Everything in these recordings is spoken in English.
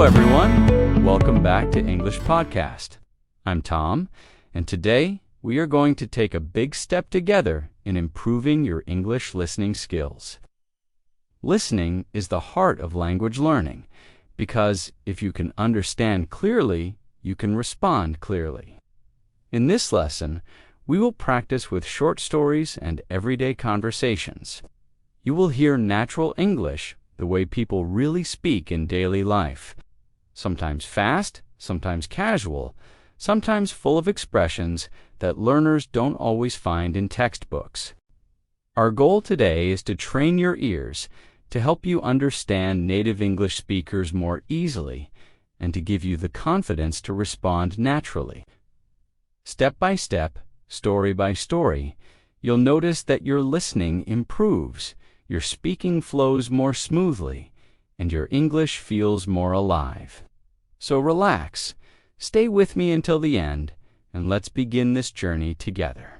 everyone. Welcome back to English Podcast. I'm Tom, and today we are going to take a big step together in improving your English listening skills. Listening is the heart of language learning because if you can understand clearly, you can respond clearly. In this lesson, we will practice with short stories and everyday conversations. You will hear natural English, the way people really speak in daily life. Sometimes fast, sometimes casual, sometimes full of expressions that learners don't always find in textbooks. Our goal today is to train your ears to help you understand native English speakers more easily and to give you the confidence to respond naturally. Step by step, story by story, you'll notice that your listening improves, your speaking flows more smoothly, and your English feels more alive. So relax, stay with me until the end, and let's begin this journey together.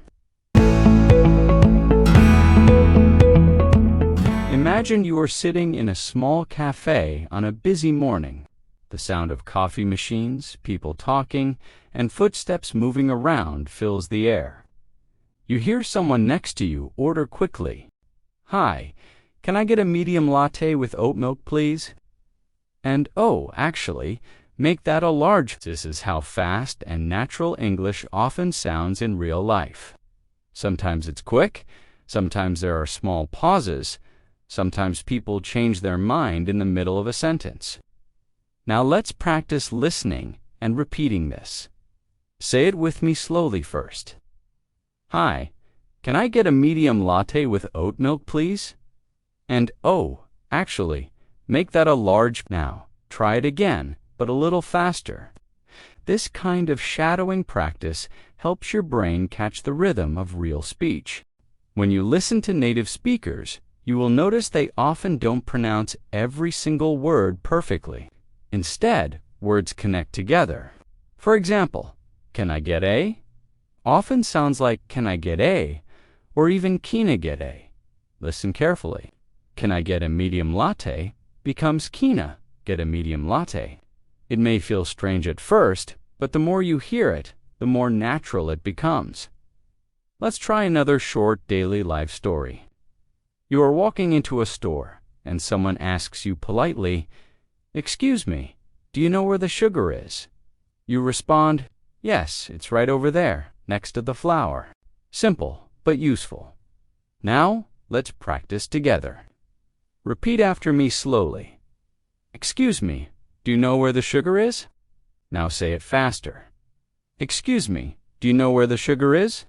Imagine you are sitting in a small cafe on a busy morning. The sound of coffee machines, people talking, and footsteps moving around fills the air. You hear someone next to you order quickly. "Hi, can I get a medium latte with oat milk, please?" And "Oh, actually, make that a large." This is how fast and natural English often sounds in real life. Sometimes it's quick, sometimes there are small pauses, sometimes people change their mind in the middle of a sentence. Now let's practice listening and repeating this. Say it with me slowly first. "Hi, can I get a medium latte with oat milk, please?" And "Oh, actually, make that a large." Now, try it again, but a little faster. This kind of shadowing practice helps your brain catch the rhythm of real speech. When you listen to native speakers, you will notice they often don't pronounce every single word perfectly. Instead, words connect together. For example, "Can I get a?" often sounds like "Can I get a?" or even "Kina get a?" Listen carefully. "Can I get a medium latte?" becomes "Kina, get a medium latte." It may feel strange at first, but the more you hear it, the more natural it becomes. Let's try another short daily life story. You are walking into a store, and someone asks you politely, "Excuse me, do you know where the sugar is?" You respond, "Yes, it's right over there, next to the flour." Simple, but useful. Now, let's practice together. Repeat after me slowly. "Excuse me, do you know where the sugar is?" Now say it faster. "Excuse me, do you know where the sugar is?"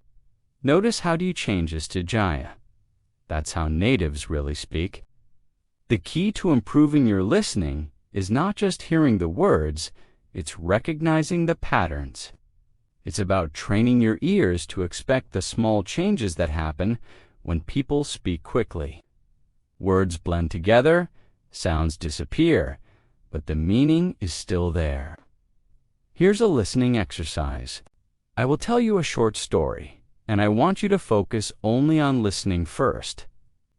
Notice how you change this to Jaya. That's how natives really speak. The key to improving your listening is not just hearing the words, it's recognizing the patterns. It's about training your ears to expect the small changes that happen when people speak quickly. Words blend together, sounds disappear, but the meaning is still there. Here's a listening exercise. I will tell you a short story, and I want you to focus only on listening first.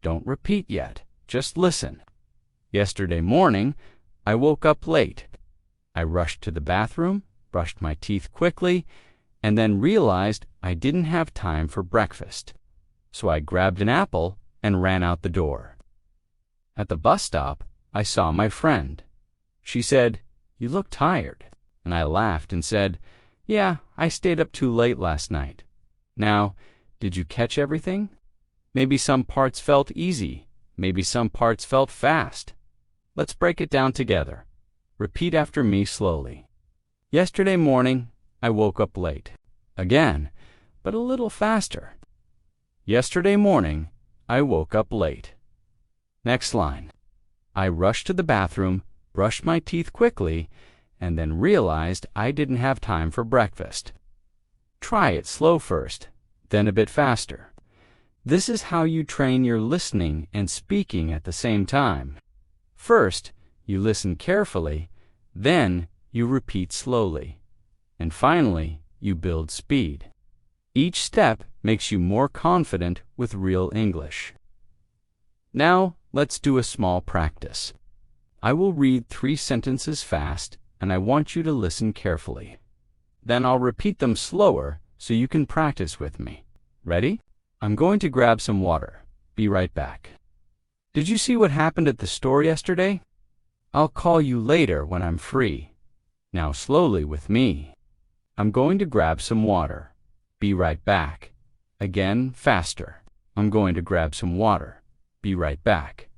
Don't repeat yet, just listen. Yesterday morning, I woke up late. I rushed to the bathroom, brushed my teeth quickly, and then realized I didn't have time for breakfast. So I grabbed an apple and ran out the door. At the bus stop, I saw my friend. She said, "You look tired." And I laughed and said, "Yeah, I stayed up too late last night." Now, did you catch everything? Maybe some parts felt easy, maybe some parts felt fast. Let's break it down together. Repeat after me slowly. Yesterday morning, I woke up late. Again, but a little faster. Yesterday morning, I woke up late. Next line. I rushed to the bathroom, brushed my teeth quickly, and then realized I didn't have time for breakfast. Try it slow first, then a bit faster. This is how you train your listening and speaking at the same time. First, you listen carefully, then you repeat slowly, and finally, you build speed. Each step makes you more confident with real English. Now, let's do a small practice. I will read 3 sentences fast, and I want you to listen carefully. Then I'll repeat them slower so you can practice with me. Ready? I'm going to grab some water. Be right back. Did you see what happened at the store yesterday? I'll call you later when I'm free. Now slowly with me. I'm going to grab some water. Be right back. Again, faster. I'm going to grab some water. Be right back.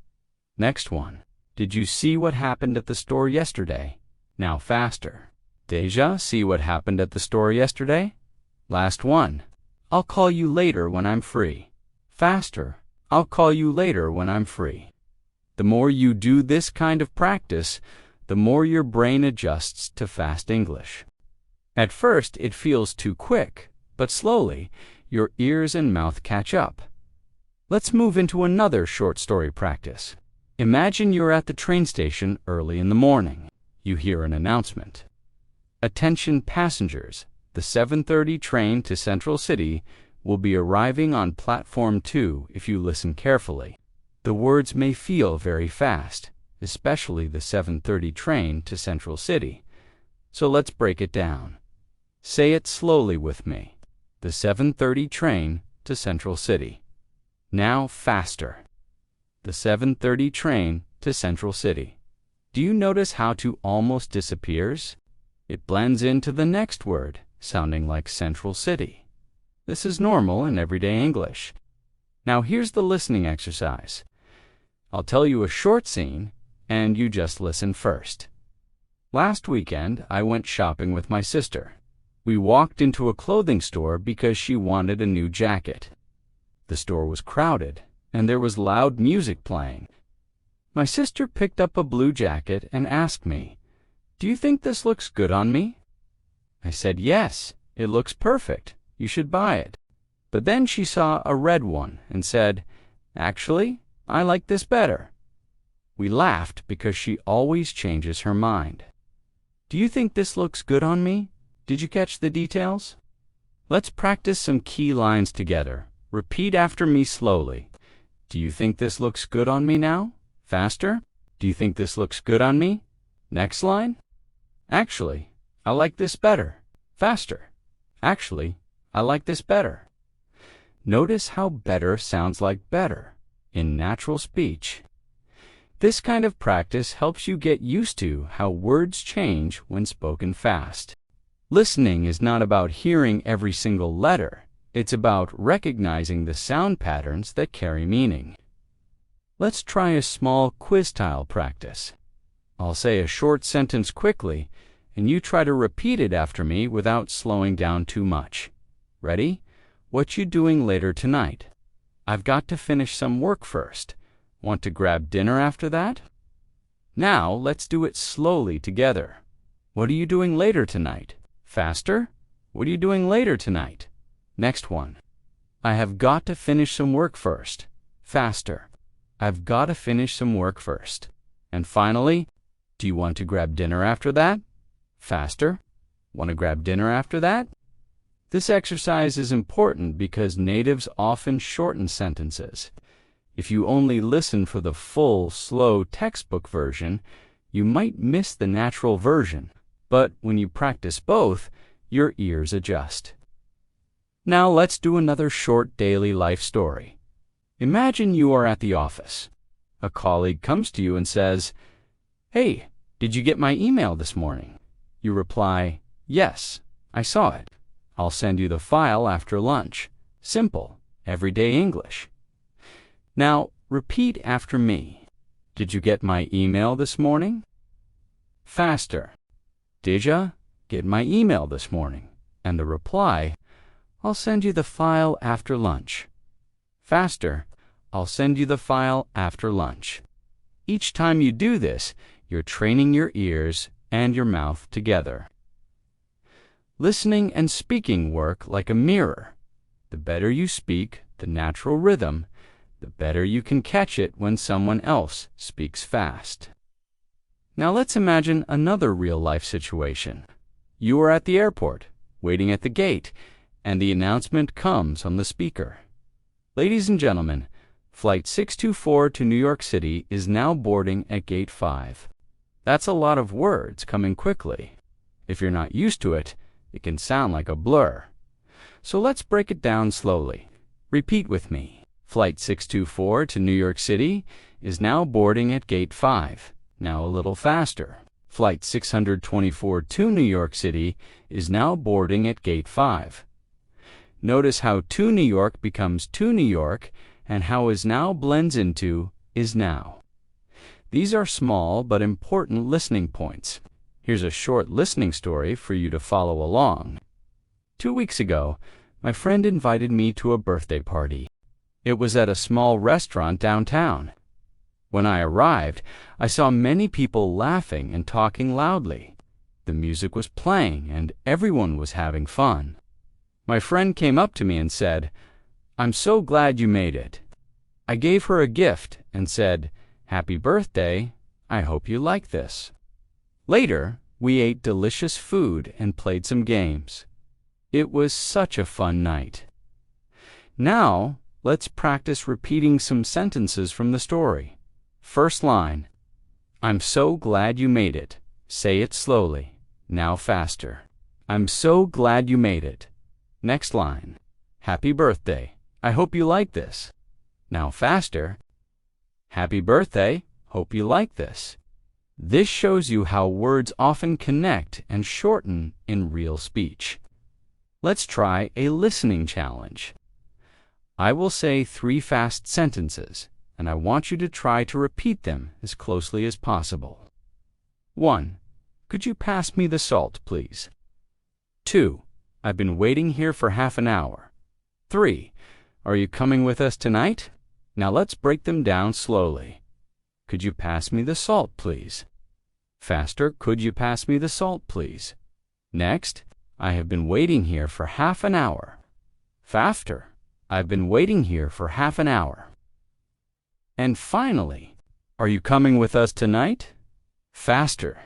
Next one. Did you see what happened at the store yesterday? Now faster. Deja, see what happened at the store yesterday? Last one. I'll call you later when I'm free. Faster. I'll call you later when I'm free. The more you do this kind of practice, the more your brain adjusts to fast English. At first, it feels too quick, but slowly, your ears and mouth catch up. Let's move into another short story practice. Imagine you're at the train station early in the morning. You hear an announcement. Attention passengers, the 7:30 train to Central City will be arriving on platform 2 if you listen carefully. The words may feel very fast, especially the 7:30 train to Central City. So let's break it down. Say it slowly with me. The 7:30 train to Central City. Now faster. The 7:30 train to Central City. Do you notice how it almost disappears? It blends into the next word, sounding like Central City. This is normal in everyday English. Now here's the listening exercise. I'll tell you a short scene, and you just listen first. Last weekend, I went shopping with my sister. We walked into a clothing store because she wanted a new jacket. The store was crowded, and there was loud music playing. My sister picked up a blue jacket and asked me, "Do you think this looks good on me?" I said, "Yes, it looks perfect. You should buy it." But then she saw a red one and said, "Actually, I like this better." We laughed because she always changes her mind. Do you think this looks good on me? Did you catch the details? Let's practice some key lines together. Repeat after me slowly. Do you think this looks good on me now? Faster. Do you think this looks good on me? Next line. Actually, I like this better. Faster. Actually, I like this better. Notice how better sounds like better in natural speech. This kind of practice helps you get used to how words change when spoken fast. Listening is not about hearing every single letter. It's about recognizing the sound patterns that carry meaning. Let's try a small quiz-style practice. I'll say a short sentence quickly, and you try to repeat it after me without slowing down too much. Ready? What you doing later tonight? I've got to finish some work first. Want to grab dinner after that? Now let's do it slowly together. What are you doing later tonight? Faster? What are you doing later tonight? Next one. I have got to finish some work first. Faster. I've got to finish some work first. And finally, do you want to grab dinner after that? Faster. Want to grab dinner after that? This exercise is important because natives often shorten sentences. If you only listen for the full, slow textbook version, you might miss the natural version. But when you practice both, your ears adjust. Now let's do another short daily life story. Imagine you are at the office. A colleague comes to you and says, "Hey, did you get my email this morning?" You reply, "Yes, I saw it. I'll send you the file after lunch." Simple, everyday English. Now, repeat after me. Did you get my email this morning? Faster. Did ya get my email this morning? And the reply, "I'll send you the file after lunch." Faster. I'll send you the file after lunch. Each time you do this, you're training your ears and your mouth together. Listening and speaking work like a mirror. The better you speak the natural rhythm, the better you can catch it when someone else speaks fast. Now let's imagine another real-life situation. You are at the airport, waiting at the gate, and the announcement comes on the speaker. "Ladies and gentlemen, Flight 624 to New York City is now boarding at Gate 5. That's a lot of words coming quickly. If you're not used to it, it can sound like a blur. So let's break it down slowly. Repeat with me. Flight 624 to New York City is now boarding at Gate 5. Now a little faster. Flight 624 to New York City is now boarding at Gate 5. Notice how to New York becomes to New York and how is now blends into is now. These are small but important listening points. Here's a short listening story for you to follow along. 2 weeks ago, my friend invited me to a birthday party. It was at a small restaurant downtown. When I arrived, I saw many people laughing and talking loudly. The music was playing and everyone was having fun. My friend came up to me and said, "I'm so glad you made it." I gave her a gift and said, "Happy birthday, I hope you like this." Later, we ate delicious food and played some games. It was such a fun night. Now, let's practice repeating some sentences from the story. First line, "I'm so glad you made it." Say it slowly. Now faster. "I'm so glad you made it." Next line, "Happy birthday. I hope you like this." Now faster. "Happy birthday. Hope you like this." This shows you how words often connect and shorten in real speech. Let's try a listening challenge. I will say 3 fast sentences, and I want you to try to repeat them as closely as possible. 1. Could you pass me the salt, please? 2. I've been waiting here for half an hour. 3. Are you coming with us tonight? Now let's break them down slowly. Could you pass me the salt, please? Faster, could you pass me the salt, please? Next, I have been waiting here for half an hour. Faster, I've been waiting here for half an hour. And finally, are you coming with us tonight? Faster,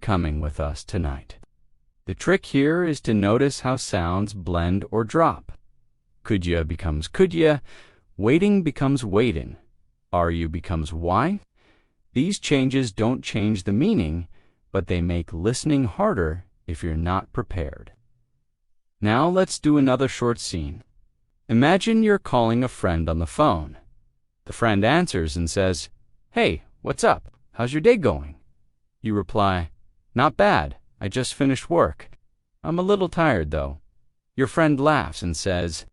coming with us tonight. The trick here is to notice how sounds blend or drop. Could ya becomes could ya, waiting becomes waitin', are you becomes why. These changes don't change the meaning, but they make listening harder if you're not prepared. Now let's do another short scene. Imagine you're calling a friend on the phone. The friend answers and says, "Hey, what's up? How's your day going?" You reply, "Not bad. I just finished work. I'm a little tired though." Your friend laughs and says,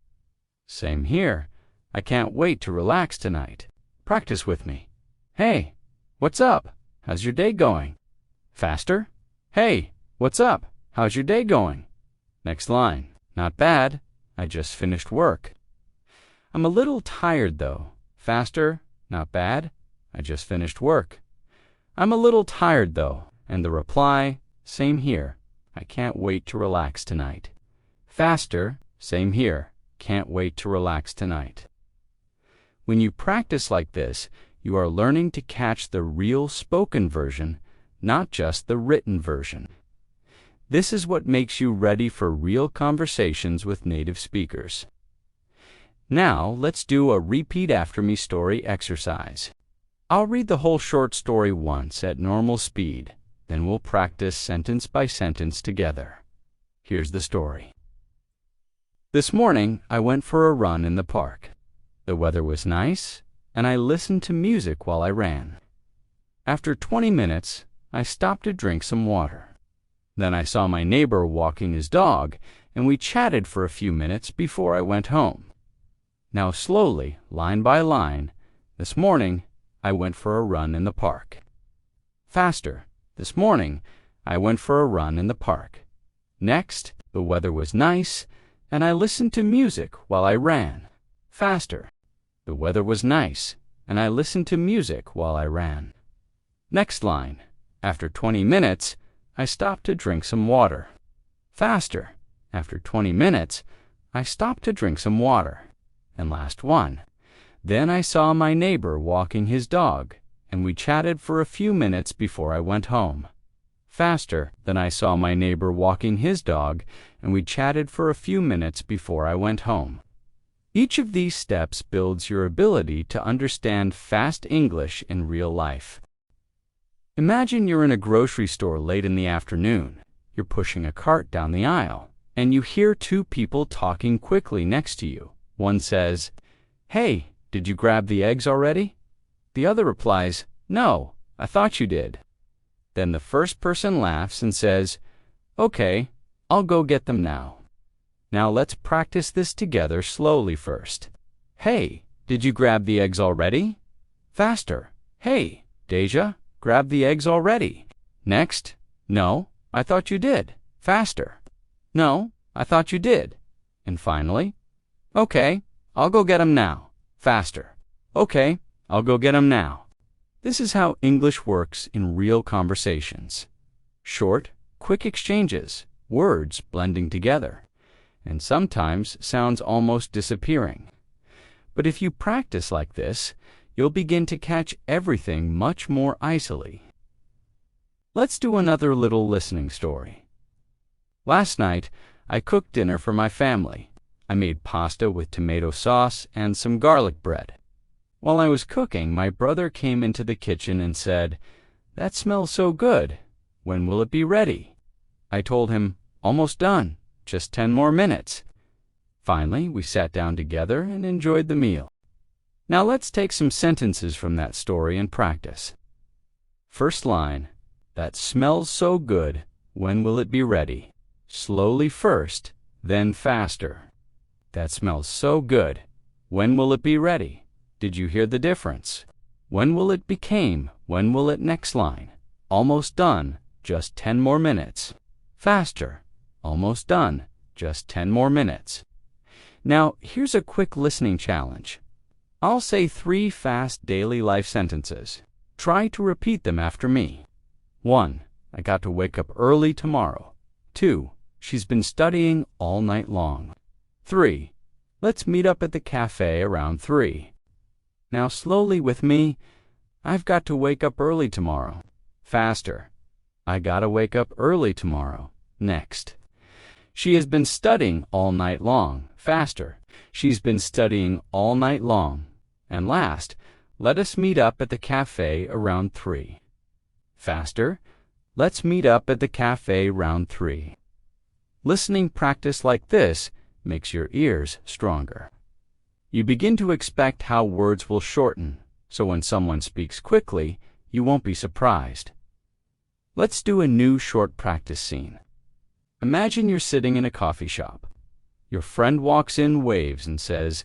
"Same here. I can't wait to relax tonight. Practice with me." "Hey, what's up? How's your day going?" Faster. "Hey, what's up? How's your day going?" Next line. "Not bad. I just finished work." "I'm a little tired though." Faster. "Not bad. I just finished work." "I'm a little tired though." And the reply, "Same here. I can't wait to relax tonight." Faster. "Same here. Can't wait to relax tonight." When you practice like this, you are learning to catch the real spoken version, not just the written version. This is what makes you ready for real conversations with native speakers. Now, let's do a repeat after me story exercise. I'll read the whole short story once at normal speed, then we'll practice sentence by sentence together. Here's the story. This morning, I went for a run in the park. The weather was nice, and I listened to music while I ran. After 20 minutes, I stopped to drink some water. Then I saw my neighbor walking his dog, and we chatted for a few minutes before I went home. Now slowly, line by line, this morning, I went for a run in the park. Faster, this morning, I went for a run in the park. Next, the weather was nice, and I listened to music while I ran. Faster, the weather was nice, and I listened to music while I ran. Next line, after 20 minutes, I stopped to drink some water. Faster, after 20 minutes, I stopped to drink some water. And last one, then I saw my neighbor walking his dog, and we chatted for a few minutes before I went home. Faster, then I saw my neighbor walking his dog, and we chatted for a few minutes before I went home. Each of these steps builds your ability to understand fast English in real life. Imagine you're in a grocery store late in the afternoon. You're pushing a cart down the aisle, and you hear two people talking quickly next to you. One says, "Hey, did you grab the eggs already?" The other replies, "No, I thought you did." Then the first person laughs and says, "Okay, I'll go get them now." Now let's practice this together slowly first. "Hey, did you grab the eggs already?" Faster. "Hey, Deja, grab the eggs already." Next, "No, I thought you did." Faster. "No, I thought you did." And finally, "Okay, I'll go get 'em now." Faster. "Okay, I'll go get 'em now." This is how English works in real conversations. Short, quick exchanges, words blending together, and sometimes sounds almost disappearing. But if you practice like this, you'll begin to catch everything much more easily. Let's do another little listening story. Last night, I cooked dinner for my family. I made pasta with tomato sauce and some garlic bread. While I was cooking, my brother came into the kitchen and said, "That smells so good. When will it be ready?" I told him, "Almost done. Just 10 more minutes." Finally, we sat down together and enjoyed the meal. Now let's take some sentences from that story and practice. First line, "That smells so good. When will it be ready?" Slowly first, then faster. "That smells so good. When will it be ready?" Did you hear the difference? When will it became? When will it next line? Almost done. Just 10 more minutes. Faster. Almost done. Just 10 more minutes. Now, here's a quick listening challenge. I'll say 3 fast daily life sentences. Try to repeat them after me. 1. I got to wake up early tomorrow. 2. She's been studying all night long. 3. Let's meet up at the cafe around 3. Now slowly with me. I've got to wake up early tomorrow. Faster. I gotta wake up early tomorrow. Next. She has been studying all night long. Faster. She's been studying all night long. And last, let us meet up at the cafe around 3. Faster. Let's meet up at the cafe around 3. Listening practice like this makes your ears stronger. You begin to expect how words will shorten, so when someone speaks quickly, you won't be surprised. Let's do a new short practice scene. Imagine you're sitting in a coffee shop. Your friend walks in, waves, and says,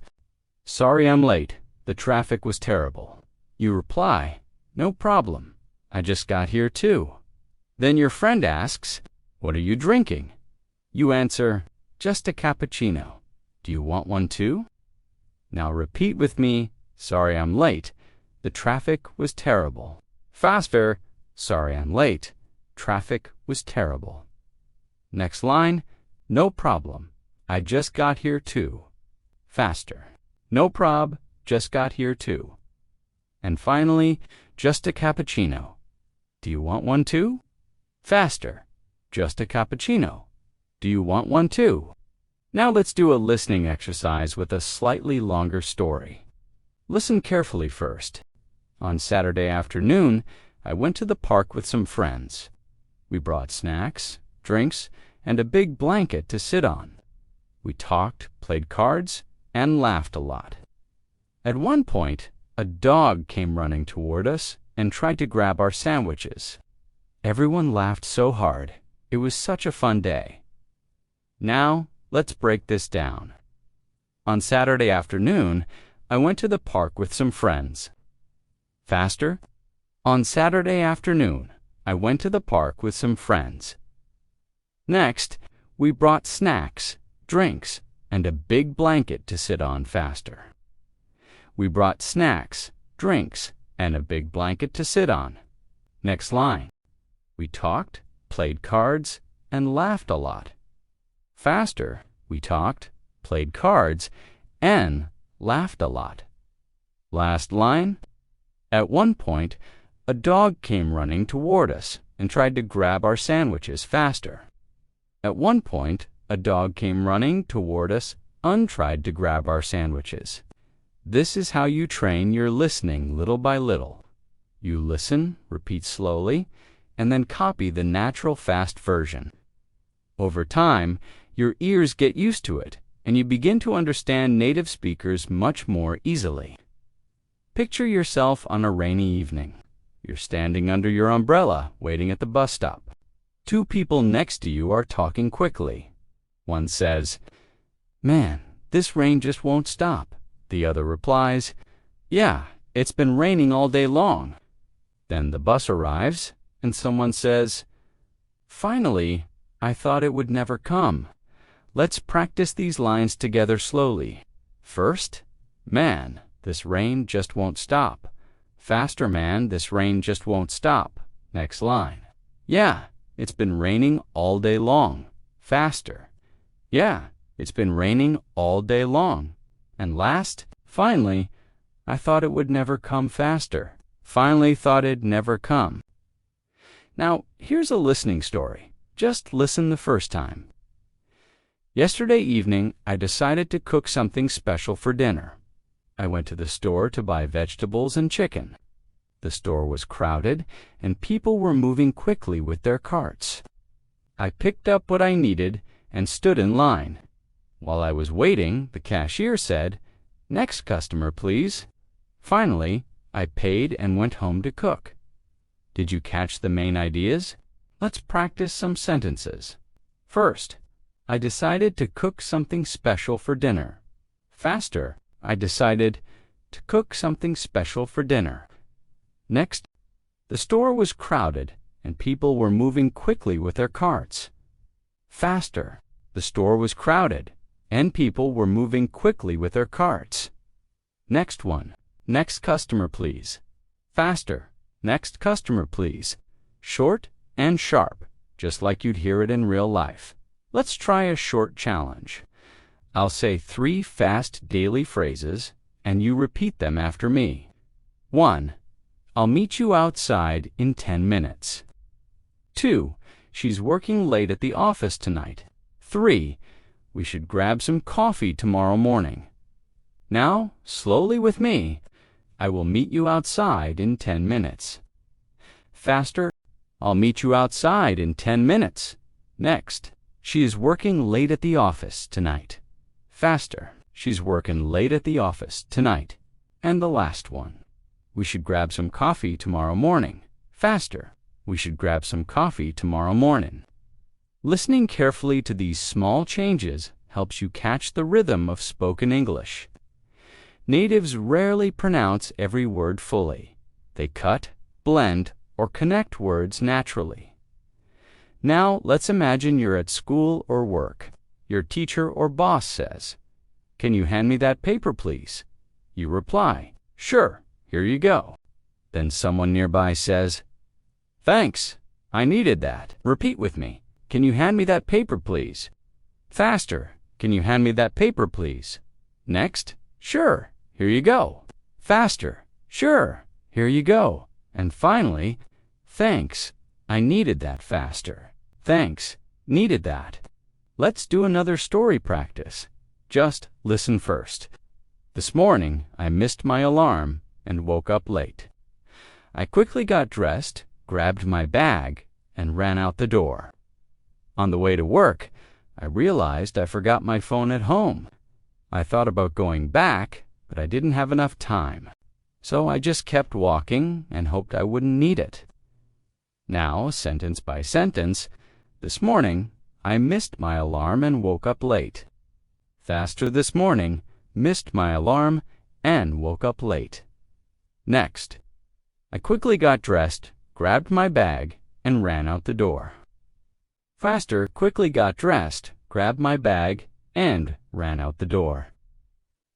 "Sorry I'm late. The traffic was terrible." You reply, "No problem. I just got here too." Then your friend asks, "What are you drinking?" You answer, "Just a cappuccino. Do you want one too?" Now repeat with me, "Sorry I'm late. The traffic was terrible." Faster. "Sorry I'm late. Traffic was terrible." Next line, "No problem. I just got here too." Faster. "No prob. Just got here too." And finally, "Just a cappuccino. Do you want one too?" Faster. "Just a cappuccino. Do you want one too?" Now let's do a listening exercise with a slightly longer story. Listen carefully first. On Saturday afternoon, I went to the park with some friends. We brought snacks, drinks, and a big blanket to sit on. We talked, played cards, and laughed a lot. At one point, a dog came running toward us and tried to grab our sandwiches. Everyone laughed so hard. It was such a fun day. Now, let's break this down. On Saturday afternoon, I went to the park with some friends. Faster. On Saturday afternoon, I went to the park with some friends. Next, we brought snacks, drinks, and a big blanket to sit on. Faster. We brought snacks, drinks, and a big blanket to sit on. Next line. We talked, played cards, and laughed a lot. Faster. We talked, played cards, and laughed a lot. Last line. At one point, a dog came running toward us and tried to grab our sandwiches. Faster. At one point, a dog came running toward us untried to grab our sandwiches. This is how you train your listening little by little. You listen, repeat slowly, and then copy the natural fast version. Over time, your ears get used to it, and you begin to understand native speakers much more easily. Picture yourself on a rainy evening. You're standing under your umbrella, waiting at the bus stop. Two people next to you are talking quickly. One says, "Man, this rain just won't stop." The other replies, "Yeah, it's been raining all day long." Then the bus arrives, and someone says, "Finally, I thought it would never come." Let's practice these lines together slowly. First, "Man, this rain just won't stop." Faster, "Man, this rain just won't stop." Next line. "Yeah, it's been raining all day long." Faster. "Yeah, it's been raining all day long." And last, "Finally, I thought it would never come." Faster. "Finally thought it'd never come." Now, here's a listening story. Just listen the first time. Yesterday evening, I decided to cook something special for dinner. I went to the store to buy vegetables and chicken. The store was crowded, and people were moving quickly with their carts. I picked up what I needed and stood in line. While I was waiting, the cashier said, "Next customer, please." Finally, I paid and went home to cook. Did you catch the main ideas? Let's practice some sentences. First, I decided to cook something special for dinner. Faster, I decided to cook something special for dinner. Next, the store was crowded and people were moving quickly with their carts. Faster, the store was crowded and people were moving quickly with their carts. Next one, next customer, please. Faster, next customer, please. Short and sharp, just like you'd hear it in real life. Let's try a short challenge. I'll say 3 fast daily phrases, and you repeat them after me. 1. I'll meet you outside in 10 minutes. 2. She's working late at the office tonight. 3. We should grab some coffee tomorrow morning. Now, slowly with me. I will meet you outside in 10 minutes. Faster. I'll meet you outside in 10 minutes. Next. She is working late at the office tonight. Faster. She's working late at the office tonight. And the last one. We should grab some coffee tomorrow morning. Faster. We should grab some coffee tomorrow morning. Listening carefully to these small changes helps you catch the rhythm of spoken English. Natives rarely pronounce every word fully. They cut, blend, or connect words naturally. Now, let's imagine you're at school or work. Your teacher or boss says, "Can you hand me that paper, please?" You reply, "Sure, here you go." Then someone nearby says, "Thanks, I needed that." Repeat with me. "Can you hand me that paper, please?" Faster. "Can you hand me that paper, please?" Next, "Sure, here you go." Faster. "Sure, here you go." And finally, "Thanks, I needed that." Faster. "Thanks, needed that." Let's do another story practice. Just listen first. This morning, I missed my alarm and woke up late. I quickly got dressed, grabbed my bag, and ran out the door. On the way to work, I realized I forgot my phone at home. I thought about going back, but I didn't have enough time. So I just kept walking and hoped I wouldn't need it. Now, sentence by sentence, this morning, I missed my alarm and woke up late. Faster, this morning, missed my alarm and woke up late. Next, I quickly got dressed, grabbed my bag, and ran out the door. Faster, quickly got dressed, grabbed my bag, and ran out the door.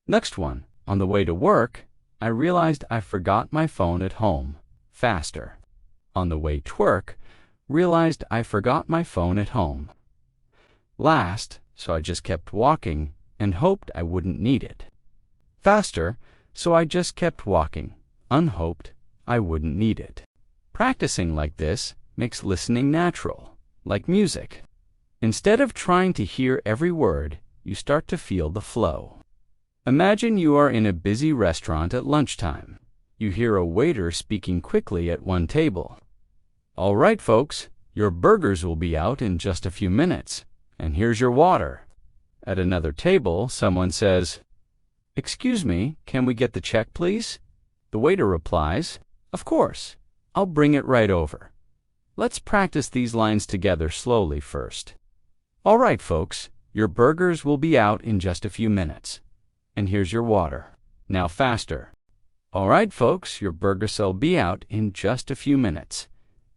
Next one, on the way to work, I realized I forgot my phone at home. Faster. On the way to work, realized I forgot my phone at home. Last, so I just kept walking and hoped I wouldn't need it. Faster, so I just kept walking, unhoped I wouldn't need it. Practicing like this makes listening natural, like music. Instead of trying to hear every word, you start to feel the flow. Imagine you are in a busy restaurant at lunchtime. You hear a waiter speaking quickly at one table. "All right, folks, your burgers will be out in just a few minutes, and here's your water." At another table, someone says, "Excuse me, can we get the check, please?" The waiter replies, "Of course, I'll bring it right over." Let's practice these lines together slowly first. "All right, folks, your burgers will be out in just a few minutes, and here's your water." Now faster. "All right, folks, your burgers will be out in just a few minutes,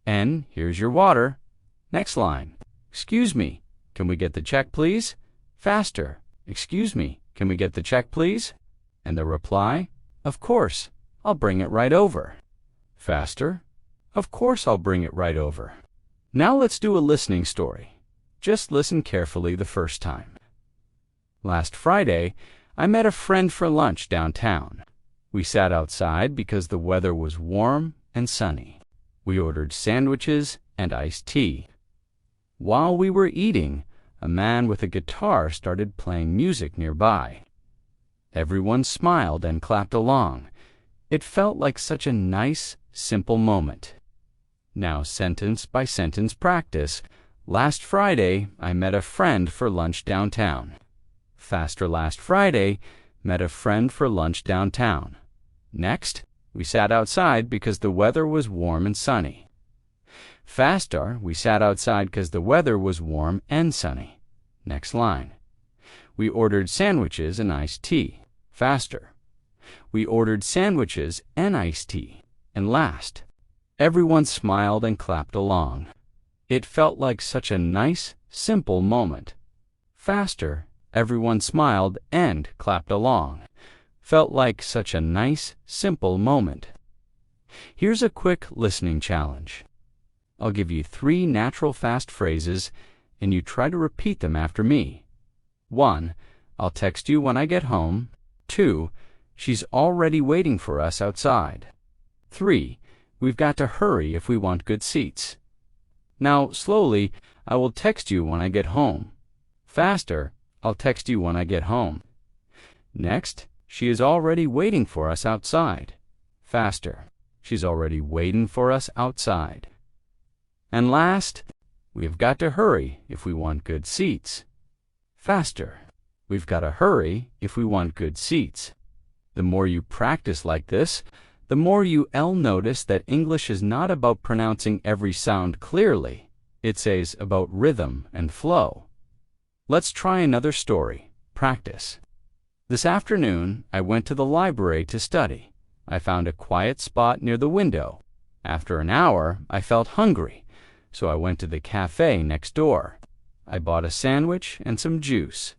and here's your water." Next line. "Excuse me, can we get the check, please?" Faster. "Excuse me, can we get the check, please?" And the reply, "Of course, I'll bring it right over." Faster. "Of course, I'll bring it right over." Now let's do a listening story. Just listen carefully the first time. "Last Friday, I met a friend for lunch downtown. We sat outside because the weather was warm and sunny. We ordered sandwiches and iced tea. While we were eating, a man with a guitar started playing music nearby. Everyone smiled and clapped along. It felt like such a nice, simple moment." Now sentence by sentence practice. Last Friday, I met a friend for lunch downtown. Faster. "Last Friday, met a friend for lunch downtown." Next, "We sat outside because the weather was warm and sunny." Faster. "We sat outside because the weather was warm and sunny." Next line. "We ordered sandwiches and iced tea." Faster. "We ordered sandwiches and iced tea." And last, everyone smiled and clapped along. It felt like such a nice, simple moment. Faster. "Everyone smiled and clapped along." Felt like such a nice, simple moment. Here's a quick listening challenge. I'll give you 3 natural fast phrases, and you try to repeat them after me. 1. I'll text you when I get home. 2. She's already waiting for us outside. 3. We've got to hurry if we want good seats. Now, slowly, "I will text you when I get home." Faster. "I'll text you when I get home." Next, "She is already waiting for us outside." Faster. "She's already waiting for us outside." And last, "We've got to hurry if we want good seats." Faster. "We've got to hurry if we want good seats." The more you practice like this, the more you'll notice that English is not about pronouncing every sound clearly. It's about rhythm and flow. Let's try another story. Practice. "This afternoon, I went to the library to study. I found a quiet spot near the window. After an hour, I felt hungry, so I went to the cafe next door. I bought a sandwich and some juice.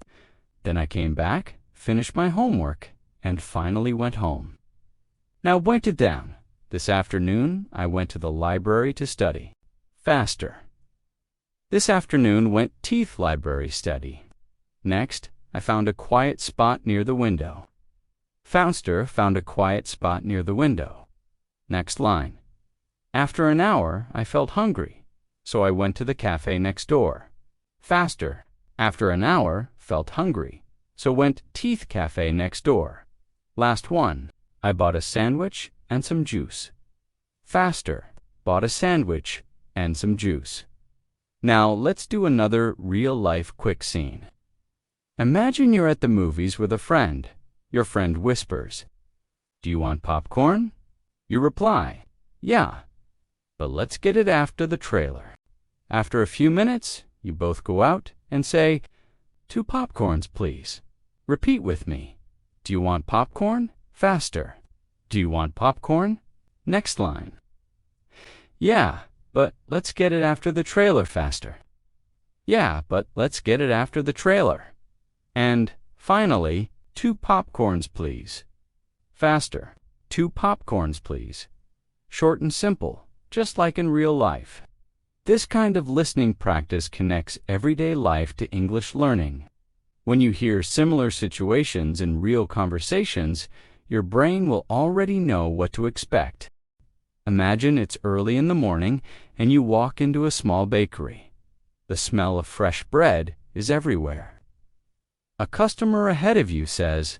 Then I came back, finished my homework, and finally went home." Now write it down. "This afternoon, I went to the library to study." Faster. "This afternoon went teeth library study." Next, "I found a quiet spot near the window." Faster. "Found a quiet spot near the window." Next line. "After an hour, I felt hungry, so I went to the cafe next door." Faster. "After an hour, felt hungry, so went teeth cafe next door." Last one. "I bought a sandwich and some juice." Faster. "Bought a sandwich and some juice." Now let's do another real-life quick scene. Imagine you're at the movies with a friend. Your friend whispers, "Do you want popcorn?" You reply, "Yeah, but let's get it after the trailer." After a few minutes, you both go out and say, "2 popcorns, please." Repeat with me. "Do you want popcorn?" Faster. "Do you want popcorn?" Next line. "Yeah, but let's get it after the trailer." Faster. "Yeah, but let's get it after the trailer." And finally, "2 popcorns, please." Faster. "2 popcorns, please." Short and simple, just like in real life. This kind of listening practice connects everyday life to English learning. When you hear similar situations in real conversations, your brain will already know what to expect. Imagine it's early in the morning and you walk into a small bakery. The smell of fresh bread is everywhere. A customer ahead of you says,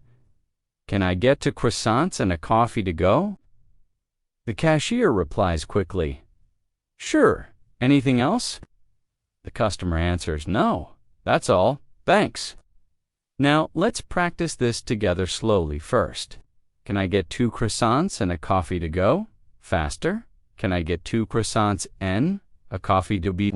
"Can I get 2 croissants and a coffee to go?" The cashier replies quickly, "Sure. Anything else?" The customer answers, "No, that's all. Thanks." Now, let's practice this together slowly first. Can I get 2 croissants and a coffee to go? Faster. Can I get 2 croissants and a coffee to be?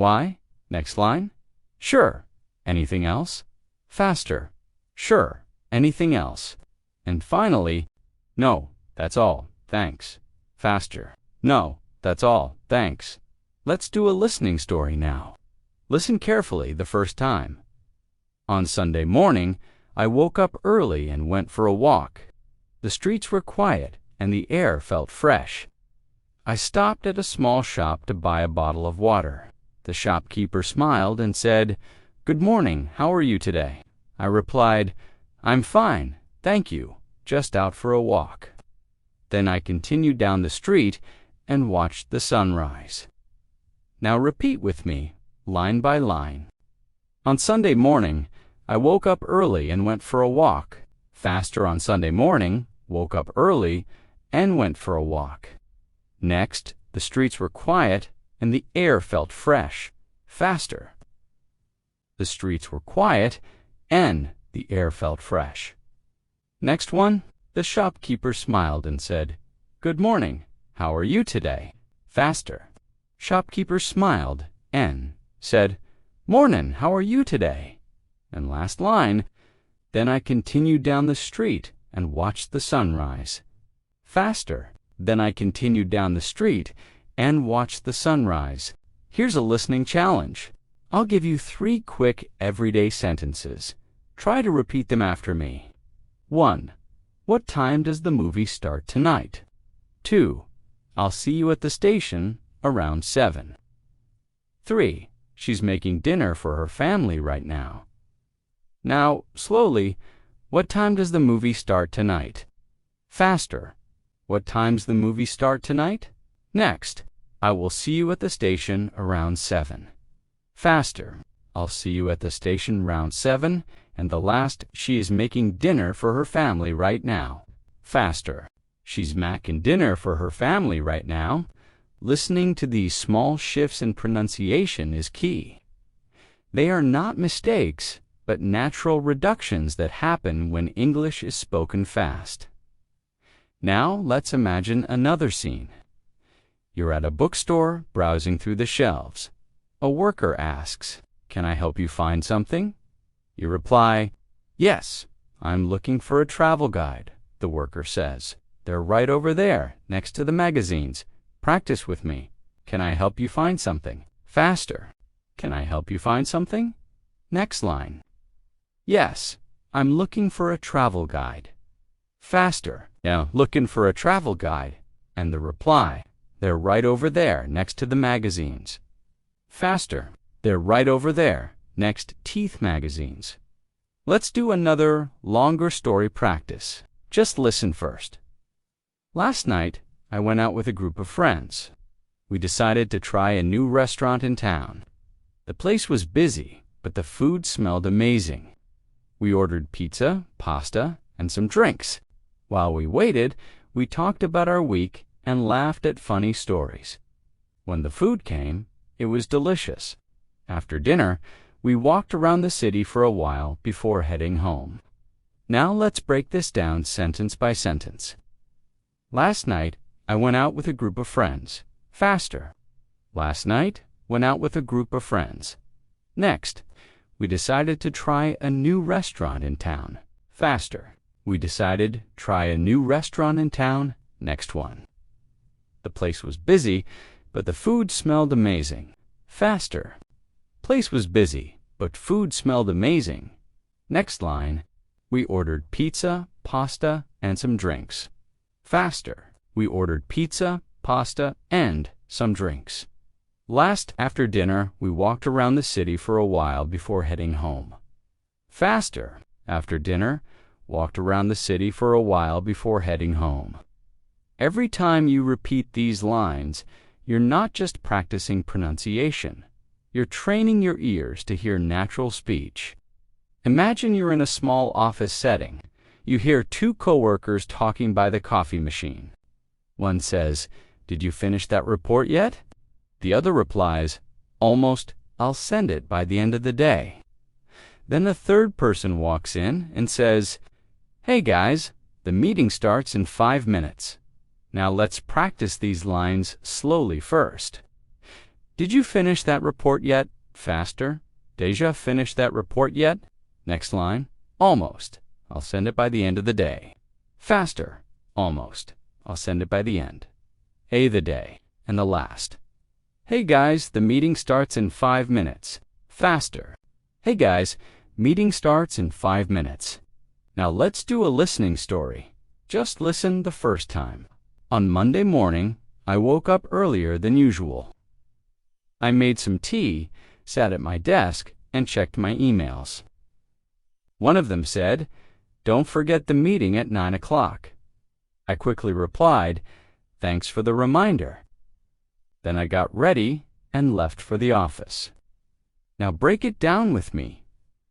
Next line. Sure. Anything else? Faster. Sure. Anything else? And finally, no, that's all. Thanks. Faster. No, that's all. Thanks. Let's do a listening story now. Listen carefully the first time. On Sunday morning, I woke up early and went for a walk. The streets were quiet and the air felt fresh. I stopped at a small shop to buy a bottle of water. The shopkeeper smiled and said, "Good morning, how are you today?" I replied, "I'm fine, thank you, just out for a walk." Then I continued down the street and watched the sunrise. Now repeat with me, line by line. On Sunday morning, I woke up early and went for a walk. Faster. On Sunday morning, woke up early and went for a walk. Next, the streets were quiet and the air felt fresh. Faster. The streets were quiet and the air felt fresh. Next one, the shopkeeper smiled and said, "Good morning, how are you today?" Faster. Shopkeeper smiled and said, "Mornin', how are you today?" And last line, then I continued down the street and watched the sunrise. Faster. Then I continued down the street and watched the sunrise. Here's a listening challenge. I'll give you 3 quick everyday sentences. Try to repeat them after me. 1. What time does the movie start tonight? 2. I'll see you at the station around 7. 3. She's making dinner for her family right now. Now, slowly, what time does the movie start tonight? Faster. What time's the movie start tonight? Next, I will see you at the station around 7. Faster. I'll see you at the station around 7. And the last, she is making dinner for her family right now. Faster. She's making dinner for her family right now. Listening to these small shifts in pronunciation is key. They are not mistakes, but natural reductions that happen when English is spoken fast. Now let's imagine another scene. You're at a bookstore browsing through the shelves. A worker asks, "Can I help you find something?" You reply, "Yes, I'm looking for a travel guide." The worker says, "They're right over there, next to the magazines. Practice with me. Can I help you find something?" Faster. Can I help you find something? Next line. "Yes, I'm looking for a travel guide." Faster. Now, looking for a travel guide. And the reply, "They're right over there, next to the magazines." Faster. They're right over there, next teeth magazines. Let's do another longer story practice. Just listen first. Last night, I went out with a group of friends. We decided to try a new restaurant in town. The place was busy, but the food smelled amazing. We ordered pizza, pasta, and some drinks. While we waited, we talked about our week and laughed at funny stories. When the food came, it was delicious. After dinner, we walked around the city for a while before heading home. Now let's break this down sentence by sentence. Last night, I went out with a group of friends. Faster. Last night, went out with a group of friends. Next, we decided to try a new restaurant in town. Faster. We decided try a new restaurant in town. Next one. The place was busy, but the food smelled amazing. Faster. Place was busy, but food smelled amazing. Next line. We ordered pizza, pasta, and some drinks. Faster. We ordered pizza, pasta, and some drinks. Last, after dinner, we walked around the city for a while before heading home. Faster. After dinner, walked around the city for a while before heading home. Every time you repeat these lines, you're not just practicing pronunciation. You're training your ears to hear natural speech. Imagine you're in a small office setting. You hear two coworkers talking by the coffee machine. One says, "Did you finish that report yet?" The other replies, "Almost. I'll send it by the end of the day." Then a third person walks in and says, "Hey guys, the meeting starts in 5 minutes. Now let's practice these lines slowly first. Did you finish that report yet? Faster. Deja finished that report yet? Next line. Almost. I'll send it by the end of the day. Faster. Almost. I'll send it by the end. The day. And the last. Hey guys, the meeting starts in 5 minutes. Faster. Hey guys, meeting starts in 5 minutes. Now let's do a listening story. Just listen the first time. On Monday morning, I woke up earlier than usual. I made some tea, sat at my desk, and checked my emails. One of them said, "Don't forget the meeting at 9 o'clock. I quickly replied, "Thanks for the reminder." Then I got ready and left for the office. Now break it down with me.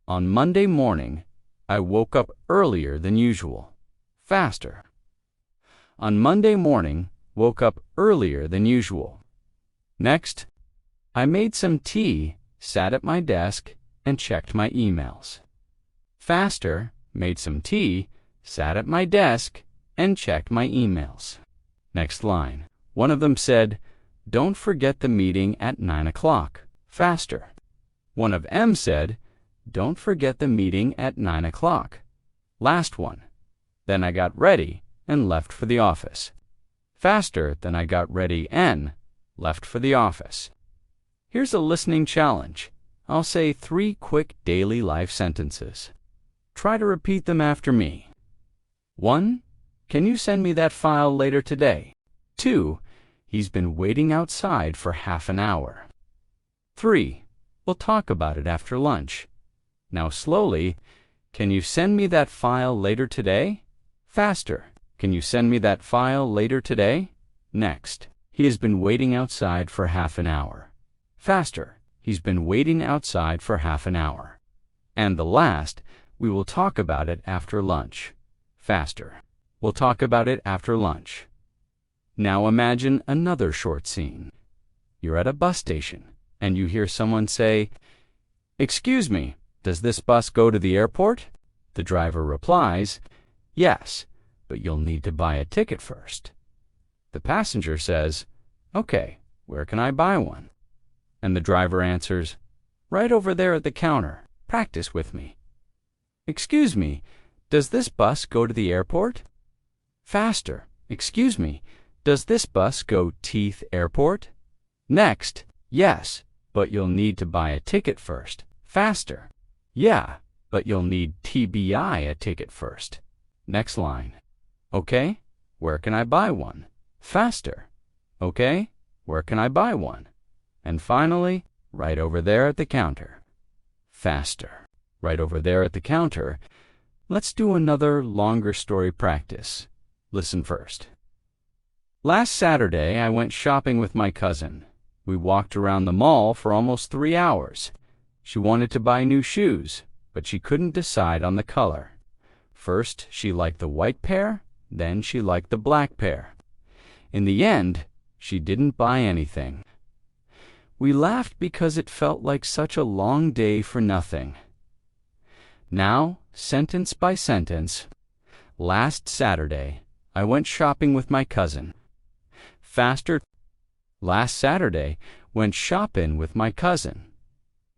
On Monday morning, I woke up earlier than usual. Faster. On Monday morning, woke up earlier than usual. Next, I made some tea, sat at my desk, and checked my emails. Faster, made some tea, sat at my desk, and checked my emails. Next line. One of them said, "Don't forget the meeting at 9 o'clock. Faster." One of them said, "Don't forget the meeting at 9 o'clock. Last one. Then I got ready and left for the office. Faster than I got ready and left for the office. Here's a listening challenge. I'll say 3 quick daily life sentences. Try to repeat them after me. 1. Can you send me that file later today? 2. He's been waiting outside for half an hour. 3. We'll talk about it after lunch. Now slowly, can you send me that file later today? Faster. Can you send me that file later today? Next. He has been waiting outside for half an hour. Faster. He's been waiting outside for half an hour. And the last, we will talk about it after lunch. Faster. We'll talk about it after lunch. Now imagine another short scene. You're at a bus station, and you hear someone say, "Excuse me, does this bus go to the airport?" The driver replies, "Yes, but you'll need to buy a ticket first." The passenger says, "Okay, where can I buy one?" And the driver answers, "Right over there at the counter. Practice with me." "Excuse me, does this bus go to the airport?" Faster. "Excuse me, does this bus go Teeth Airport?" Next. "Yes, but you'll need to buy a ticket first." Faster. "Yeah, but you'll need TBI a ticket first." Next line. "Okay, where can I buy one?" Faster. "Okay, where can I buy one?" And finally, "Right over there at the counter." Faster. "Right over there at the counter." Let's do another longer story practice. Listen first. Last Saturday, I went shopping with my cousin. We walked around the mall for almost 3 hours. She wanted to buy new shoes, but she couldn't decide on the color. First, she liked the white pair, then she liked the black pair. In the end, she didn't buy anything. We laughed because it felt like such a long day for nothing. Now, sentence by sentence. Last Saturday, I went shopping with my cousin. Faster. Last Saturday, went shopping with my cousin.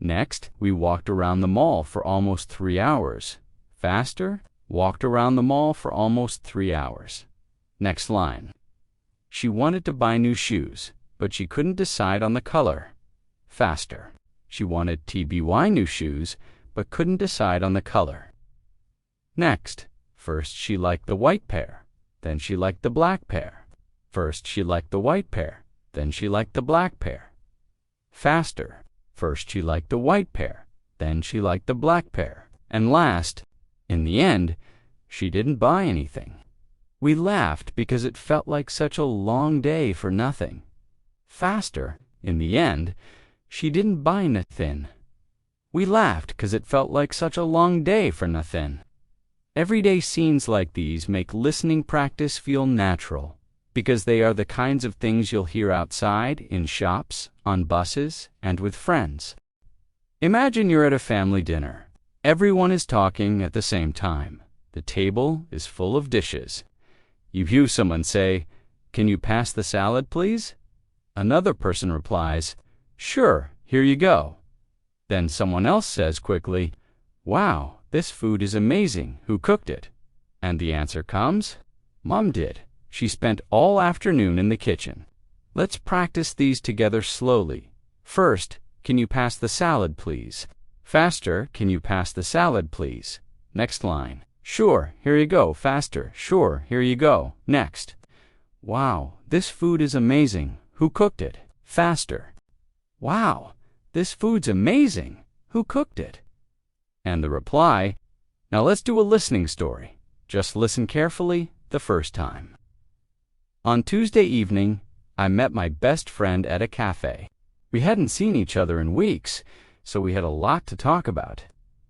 Next, we walked around the mall for almost 3 hours. Faster, walked around the mall for almost 3 hours. Next line. She wanted to buy new shoes, but she couldn't decide on the color. Faster. She wanted TBY new shoes, but couldn't decide on the color. Next. First she liked the white pair, then she liked the black pair. First she liked the white pair, then she liked the black pair. Faster. First she liked the white pair, then she liked the black pair. And last, in the end, she didn't buy anything. We laughed because it felt like such a long day for nothing. Faster, in the end, she didn't buy nothing. We laughed 'cause it felt like such a long day for nothing. Everyday scenes like these make listening practice feel natural, because they are the kinds of things you'll hear outside, in shops, on buses, and with friends. Imagine you're at a family dinner. Everyone is talking at the same time. The table is full of dishes. You hear someone say, "Can you pass the salad, please?" Another person replies, "Sure, here you go." Then someone else says quickly, "Wow, this food is amazing. Who cooked it?" And the answer comes, "Mom did. She spent all afternoon in the kitchen." Let's practice these together slowly. First, "Can you pass the salad, please?" Faster, "Can you pass the salad, please?" Next line, "Sure, here you go." Faster, "Sure, here you go." Next, "Wow, this food is amazing. Who cooked it?" Faster, "Wow, this food's amazing. Who cooked it?" And the reply, "Now let's do a listening story. Just listen carefully the first time." On Tuesday evening, I met my best friend at a cafe. We hadn't seen each other in weeks, so we had a lot to talk about.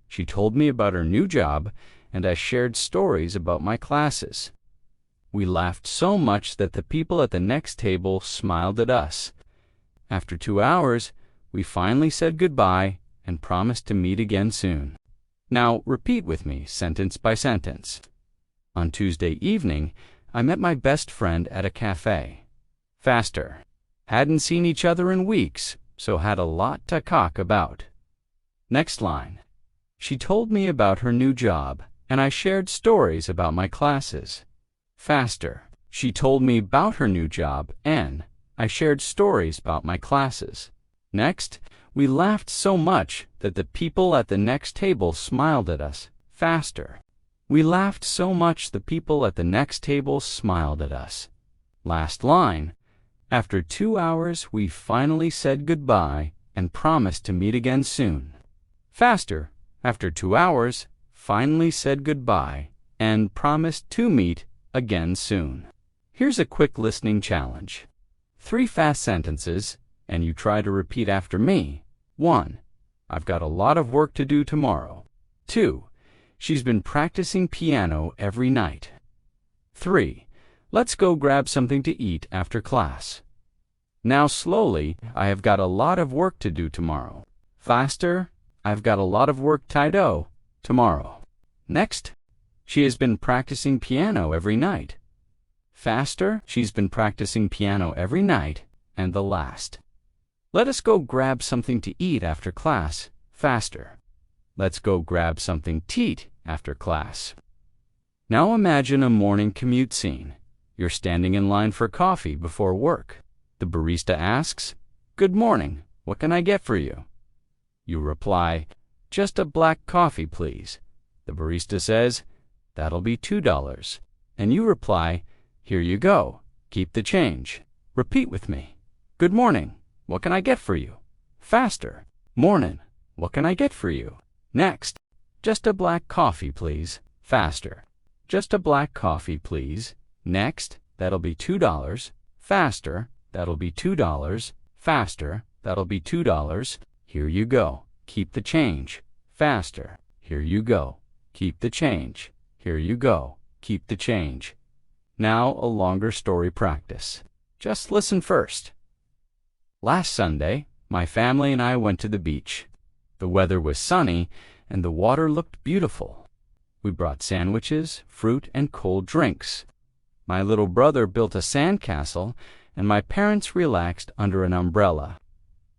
She told me about her new job, and I shared stories about my classes. We laughed so much that the people at the next table smiled at us. After 2 hours, we finally said goodbye and promised to meet again soon. Now repeat with me, sentence by sentence. On Tuesday evening, I met my best friend at a cafe. Faster. Hadn't seen each other in weeks, so had a lot to talk about. Next line. She told me about her new job, and I shared stories about my classes. Faster. She told me about her new job, and I shared stories about my classes. Next, we laughed so much that the people at the next table smiled at us. Faster. We laughed so much the people at the next table smiled at us. Last line. After 2 hours, we finally said goodbye and promised to meet again soon. Faster. After 2 hours, finally said goodbye and promised to meet again soon. Here's a quick listening challenge. 3 fast sentences, and you try to repeat after me. 1. I've got a lot of work to do tomorrow. 2. She's been practicing piano every night. 3. Let's go grab something to eat after class. Now slowly, I have got a lot of work to do tomorrow. Faster, I've got a lot of work to do tomorrow. Next, she has been practicing piano every night. Faster, she's been practicing piano every night. And the last. Let us go grab something to eat after class. Faster. Let's go grab something to eat after class. Now imagine a morning commute scene. You're standing in line for coffee before work. The barista asks, "Good morning, what can I get for you?" You reply, "Just a black coffee, please." The barista says, "That'll be $2. And you reply, "Here you go, keep the change." Repeat with me. Good morning, what can I get for you? Faster. Morning, what can I get for you? Next, just a black coffee, please. Faster. Just a black coffee, please. Next, that'll be $2. Faster, that'll be $2. Faster, that'll be $2. Here you go, keep the change. Faster. Here you go, keep the change. Here you go, keep the change. Now a longer story practice. Just listen first. Last Sunday, my family and I went to the beach. The weather was sunny, and the water looked beautiful. We brought sandwiches, fruit, and cold drinks. My little brother built a sandcastle, and my parents relaxed under an umbrella.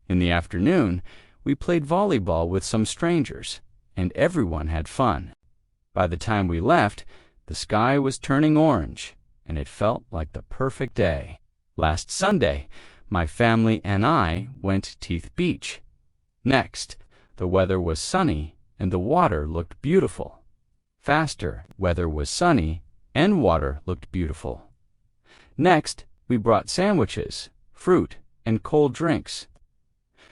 In the afternoon, we played volleyball with some strangers, and everyone had fun. By the time we left, the sky was turning orange, and it felt like the perfect day. Last Sunday, my family and I went to Teeth Beach. Next, the weather was sunny and the water looked beautiful. Faster, weather was sunny and water looked beautiful. Next, we brought sandwiches, fruit, and cold drinks.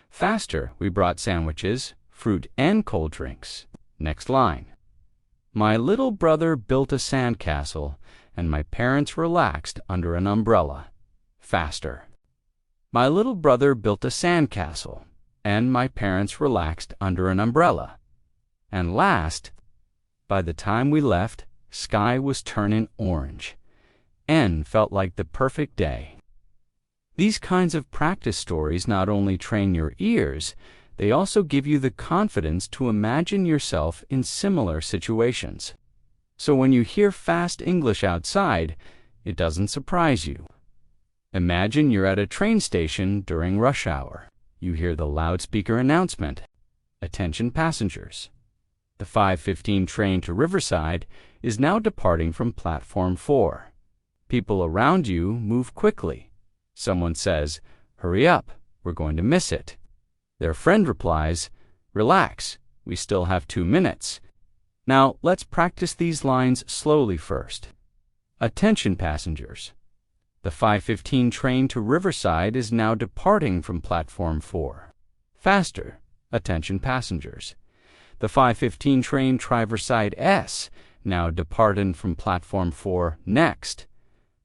Faster, we brought sandwiches, fruit, and cold drinks. Next line. My little brother built a sandcastle, and my parents relaxed under an umbrella. Faster. My little brother built a sandcastle, and my parents relaxed under an umbrella. And last, by the time we left, sky was turning orange. N felt like the perfect day. These kinds of practice stories not only train your ears, they also give you the confidence to imagine yourself in similar situations. So when you hear fast English outside, it doesn't surprise you. Imagine you're at a train station during rush hour. You hear the loudspeaker announcement, "Attention passengers. The 5:15 train to Riverside is now departing from platform 4. People around you move quickly. Someone says, 'Hurry up, we're going to miss it.' Their friend replies, 'Relax, we still have 2 minutes.' Now, let's practice these lines slowly first. Attention passengers. The 5:15 train to Riverside is now departing from platform 4. Faster. Attention passengers. The 5:15 train to Riverside S now departing from platform 4 next.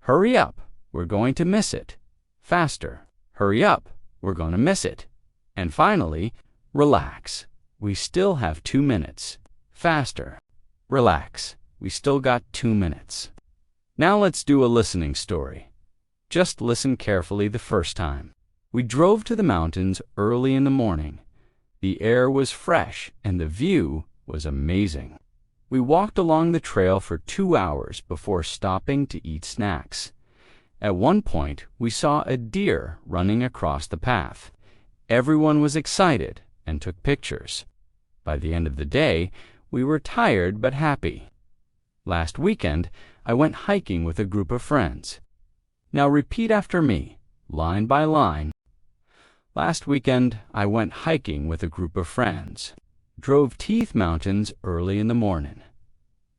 Hurry up, we're going to miss it. Faster. Hurry up, we're going to miss it. And finally, relax. We still have 2 minutes. Faster. Relax. We still got 2 minutes. Now let's do a listening story. Just listen carefully the first time. We drove to the mountains early in the morning. The air was fresh and the view was amazing. We walked along the trail for 2 hours before stopping to eat snacks. At one point, we saw a deer running across the path. Everyone was excited and took pictures. By the end of the day, we were tired but happy. Last weekend, I went hiking with a group of friends. Now repeat after me, line by line. Last weekend, I went hiking with a group of friends. Drove Teeth Mountains early in the morning.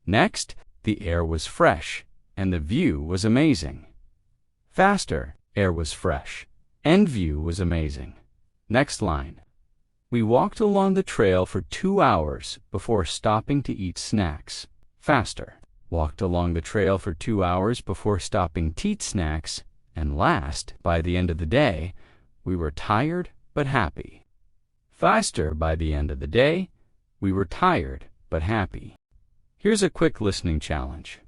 Next, the air was fresh and the view was amazing. Faster, air was fresh and view was amazing. Next line. We walked along the trail for 2 hours before stopping to eat snacks. Faster. Walked along the trail for 2 hours before stopping to eat snacks. And last, by the end of the day, we were tired but happy. Faster, by the end of the day, we were tired but happy. Here's a quick listening challenge.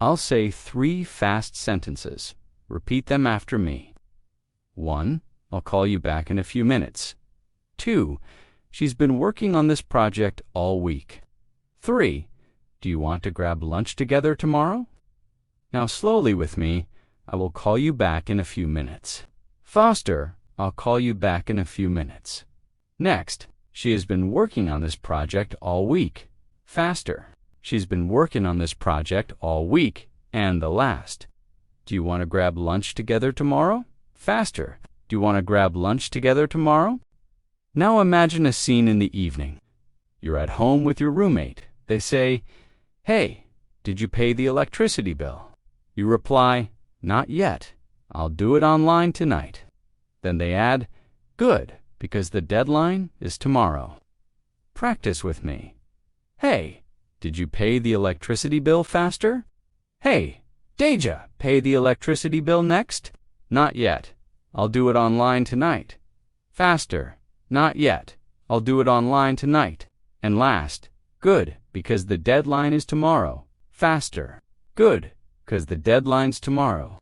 I'll say 3 fast sentences. Repeat them after me. 1. I'll call you back in a few minutes. 2. She's been working on this project all week. 3. Do you want to grab lunch together tomorrow? Now slowly with me. I will call you back in a few minutes. Faster, I'll call you back in a few minutes. Next, she has been working on this project all week. Faster, she's been working on this project all week. And the last, do you want to grab lunch together tomorrow? Faster, do you want to grab lunch together tomorrow? Now imagine a scene in the evening. You're at home with your roommate. They say, "Hey, did you pay the electricity bill?" You reply, "Not yet. I'll do it online tonight." Then they add, "Good, because the deadline is tomorrow." Practice with me. Hey, did you pay the electricity bill faster? Hey, Deja, pay the electricity bill next? Not yet. I'll do it online tonight. Faster. Not yet. I'll do it online tonight. And last, good, because the deadline is tomorrow. Faster. Good, because the deadline's tomorrow.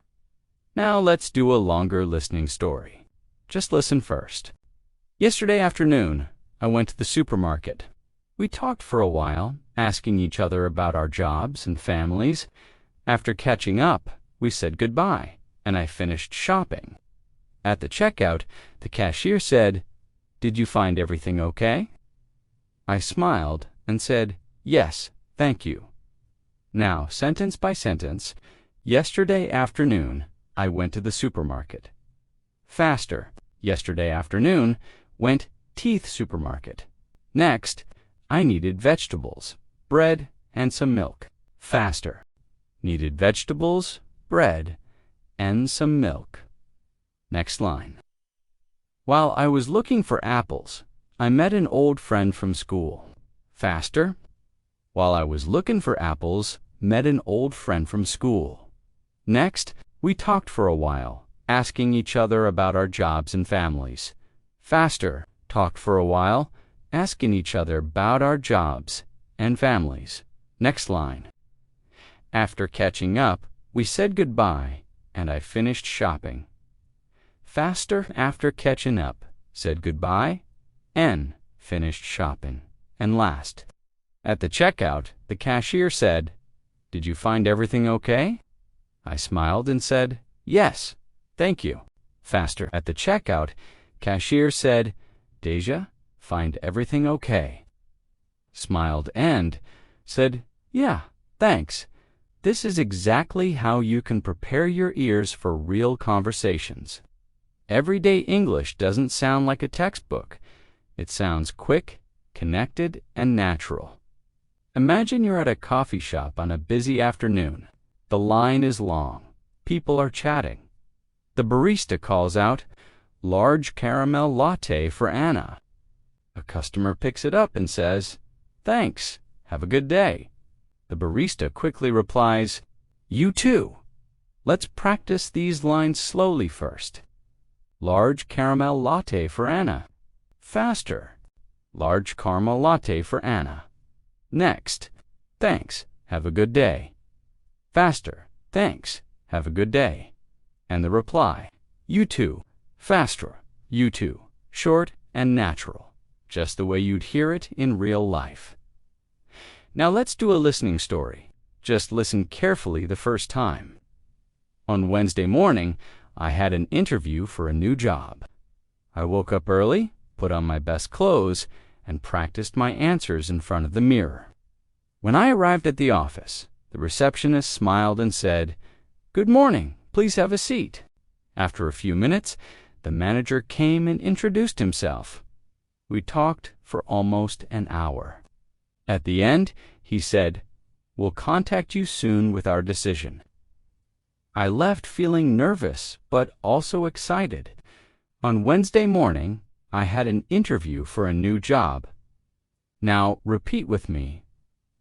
Now let's do a longer listening story. Just listen first. Yesterday afternoon, I went to the supermarket. We talked for a while, asking each other about our jobs and families. After catching up, we said goodbye, and I finished shopping. At the checkout, the cashier said, "Did you find everything okay?" I smiled and said, "Yes, thank you." Now, sentence by sentence, yesterday afternoon, I went to the supermarket. Faster, yesterday afternoon, went Teeth supermarket. Next, I needed vegetables, bread, and some milk. Faster, needed vegetables, bread, and some milk. Next line. While I was looking for apples, I met an old friend from school. Faster. While I was looking for apples, met an old friend from school. Next, we talked for a while, asking each other about our jobs and families. Faster, talked for a while, asking each other about our jobs and families. Next line. After catching up, we said goodbye, and I finished shopping. Faster after catching up, said goodbye, and finished shopping. And last. At the checkout, the cashier said, "Did you find everything okay?" I smiled and said, "Yes, thank you." Faster. At the checkout, cashier said, "Deja, find everything okay?" Smiled and said, "Yeah, thanks." This is exactly how you can prepare your ears for real conversations. Everyday English doesn't sound like a textbook. It sounds quick, connected, and natural. Imagine you're at a coffee shop on a busy afternoon. The line is long. People are chatting. The barista calls out, "Large caramel latte for Anna." A customer picks it up and says, "Thanks. Have a good day." The barista quickly replies, "You too." Let's practice these lines slowly first. Large caramel latte for Anna. Faster. Large caramel latte for Anna. Next. Thanks. Have a good day. Faster. Thanks. Have a good day. And the reply, "You too." Faster. You too. Short and natural. Just the way you'd hear it in real life. Now let's do a listening story. Just listen carefully the first time. On Wednesday morning, I had an interview for a new job. I woke up early, put on my best clothes, and practiced my answers in front of the mirror. When I arrived at the office, the receptionist smiled and said, "Good morning, please have a seat." After a few minutes, the manager came and introduced himself. We talked for almost an hour. At the end, he said, "We'll contact you soon with our decision." I left feeling nervous, but also excited. On Wednesday morning, I had an interview for a new job. Now, repeat with me,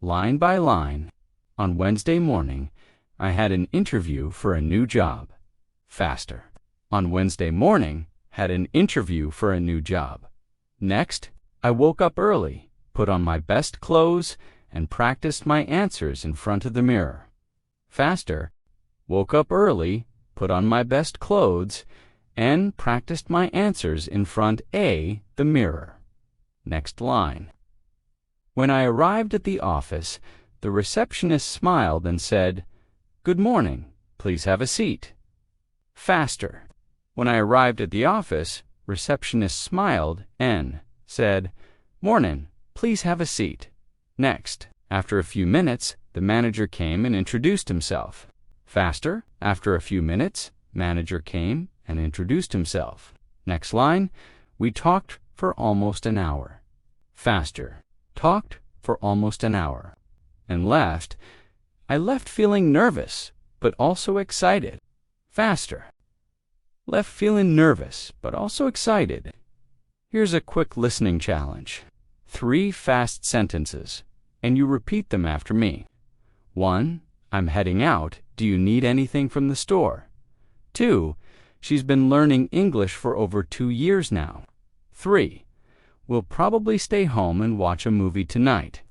line by line. On Wednesday morning, I had an interview for a new job. Faster. On Wednesday morning, had an interview for a new job. Next, I woke up early, put on my best clothes, and practiced my answers in front of the mirror. Faster. Woke up early, put on my best clothes, and practiced my answers in front of the mirror. Next line. When I arrived at the office, the receptionist smiled and said, "Good morning, please have a seat." Faster. When I arrived at the office, receptionist smiled and said, "Morning, please have a seat." Next, after a few minutes, the manager came and introduced himself. Faster. After a few minutes, manager came and introduced himself. Next line, we talked for almost an hour. Faster. Talked for almost an hour. And left. I left feeling nervous, but also excited. Faster. Left feeling nervous, but also excited. Here's a quick listening challenge. 3 fast sentences, and you repeat them after me. 1. I'm heading out. Do you need anything from the store? 2. She's been learning English for over 2 years now. 3. We'll probably stay home and watch a movie tonight.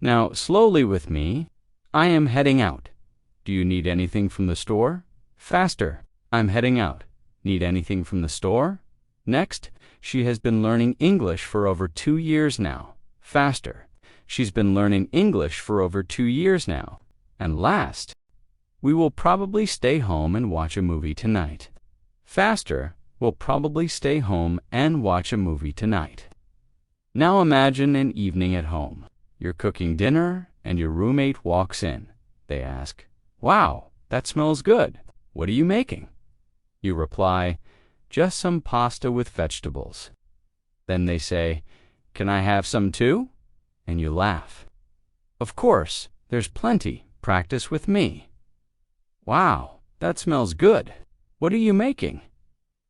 Now, slowly with me. I am heading out. Do you need anything from the store? Faster. I'm heading out. Need anything from the store? Next, she has been learning English for over 2 years now. Faster. She's been learning English for over 2 years now. And last, we will probably stay home and watch a movie tonight. Faster. We'll probably stay home and watch a movie tonight. Now imagine an evening at home. You're cooking dinner and your roommate walks in. They ask, "Wow, that smells good. What are you making?" You reply, "Just some pasta with vegetables." Then they say, "Can I have some too?" And you laugh. Of course, there's plenty. Practice with me. "Wow, that smells good. What are you making?"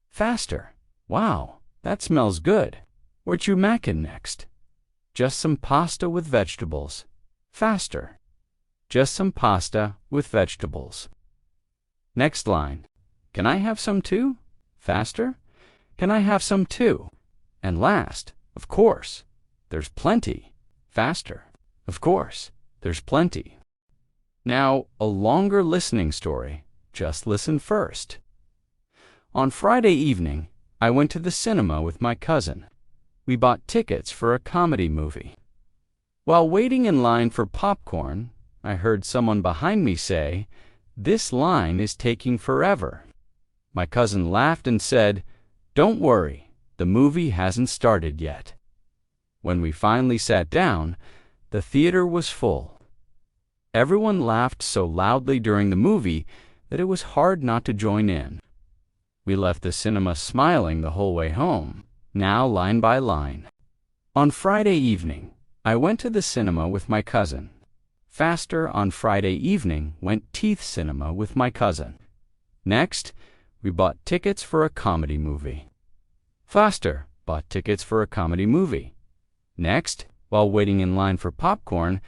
Faster. "Wow, that smells good. What you making next?" "Just some pasta with vegetables." Faster. "Just some pasta with vegetables." Next line. "Can I have some too?" Faster. "Can I have some too?" And last, of course, there's plenty. Faster. Of course, there's plenty. Now, a longer listening story. Just listen first. On Friday evening, I went to the cinema with my cousin. We bought tickets for a comedy movie. While waiting in line for popcorn, I heard someone behind me say, "This line is taking forever." My cousin laughed and said, "Don't worry, the movie hasn't started yet." When we finally sat down, the theater was full. Everyone laughed so loudly during the movie that it was hard not to join in. We left the cinema smiling the whole way home, now line by line. On Friday evening, I went to the cinema with my cousin. Faster on Friday evening went teeth cinema with my cousin. Next, we bought tickets for a comedy movie. Faster bought tickets for a comedy movie. Next, while waiting in line for popcorn,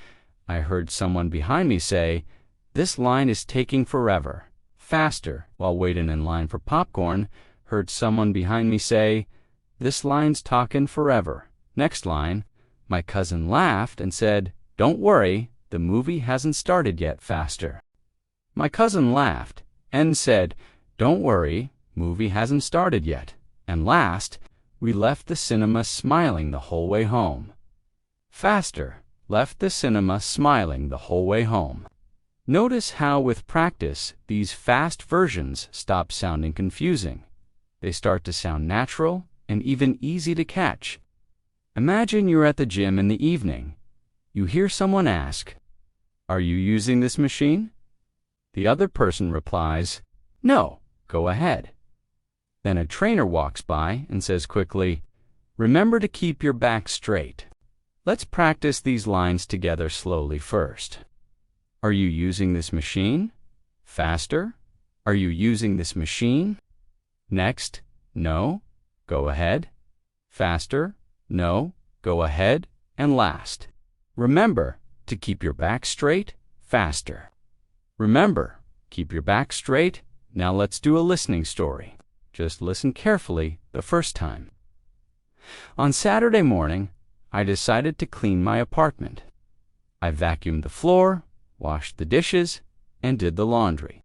I heard someone behind me say, "This line is taking forever." Faster, while waiting in line for popcorn, heard someone behind me say, "This line's talking forever." Next line, my cousin laughed and said, "Don't worry, the movie hasn't started yet." Faster. My cousin laughed and said, "Don't worry, movie hasn't started yet." And last, we left the cinema smiling the whole way home. Faster, left the cinema smiling the whole way home. Notice how with practice, these fast versions stop sounding confusing. They start to sound natural and even easy to catch. Imagine you're at the gym in the evening. You hear someone ask, "Are you using this machine?" The other person replies, "No, go ahead." Then a trainer walks by and says quickly, "Remember to keep your back straight." Let's practice these lines together slowly first. Are you using this machine? Faster. Are you using this machine? Next, no, go ahead. Faster, no, go ahead. And last, remember to keep your back straight. Faster. Remember, keep your back straight. Now let's do a listening story. Just listen carefully the first time. On Saturday morning, I decided to clean my apartment. I vacuumed the floor, washed the dishes, and did the laundry.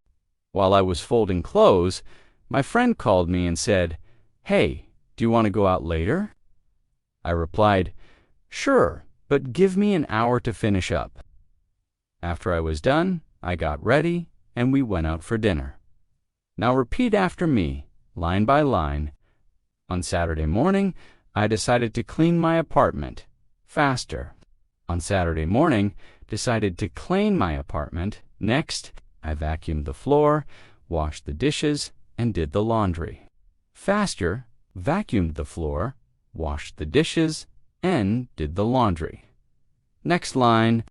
While I was folding clothes, my friend called me and said, "Hey, do you want to go out later?" I replied, "Sure, but give me an hour to finish up." After I was done, I got ready, and we went out for dinner. Now repeat after me, line by line. On Saturday morning, I decided to clean my apartment. Faster. On Saturday morning, decided to clean my apartment. Next, I vacuumed the floor, washed the dishes, and did the laundry. Faster, vacuumed the floor, washed the dishes, and did the laundry. Next line,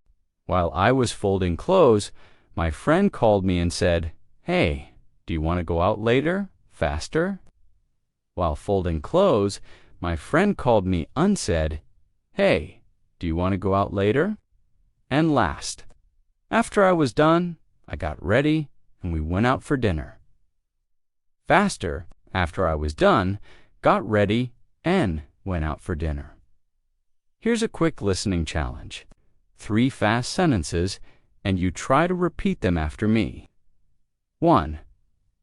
while I was folding clothes, my friend called me and said, "Hey, do you want to go out later?" Faster. While folding clothes, my friend called me and said, "Hey, do you want to go out later?" And last, after I was done, I got ready and we went out for dinner. Faster, after I was done, got ready and went out for dinner. Here's a quick listening challenge. 3 fast sentences, and you try to repeat them after me. 1.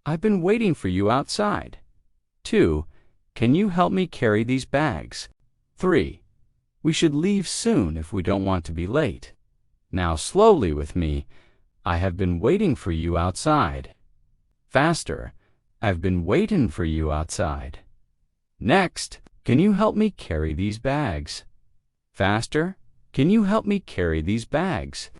I've been waiting for you outside. 2. Can you help me carry these bags? 3. We should leave soon if we don't want to be late. Now slowly with me. I have been waiting for you outside. Faster. I've been waiting for you outside. Next, can you help me carry these bags? Faster. Can you help me carry these bags?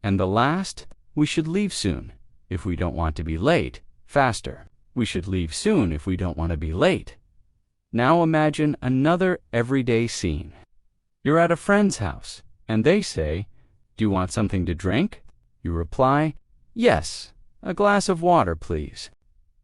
And the last, we should leave soon if we don't want to be late. Faster. We should leave soon if we don't want to be late. Now imagine another everyday scene. You're at a friend's house, and they say, "Do you want something to drink?" You reply, "Yes, a glass of water, please."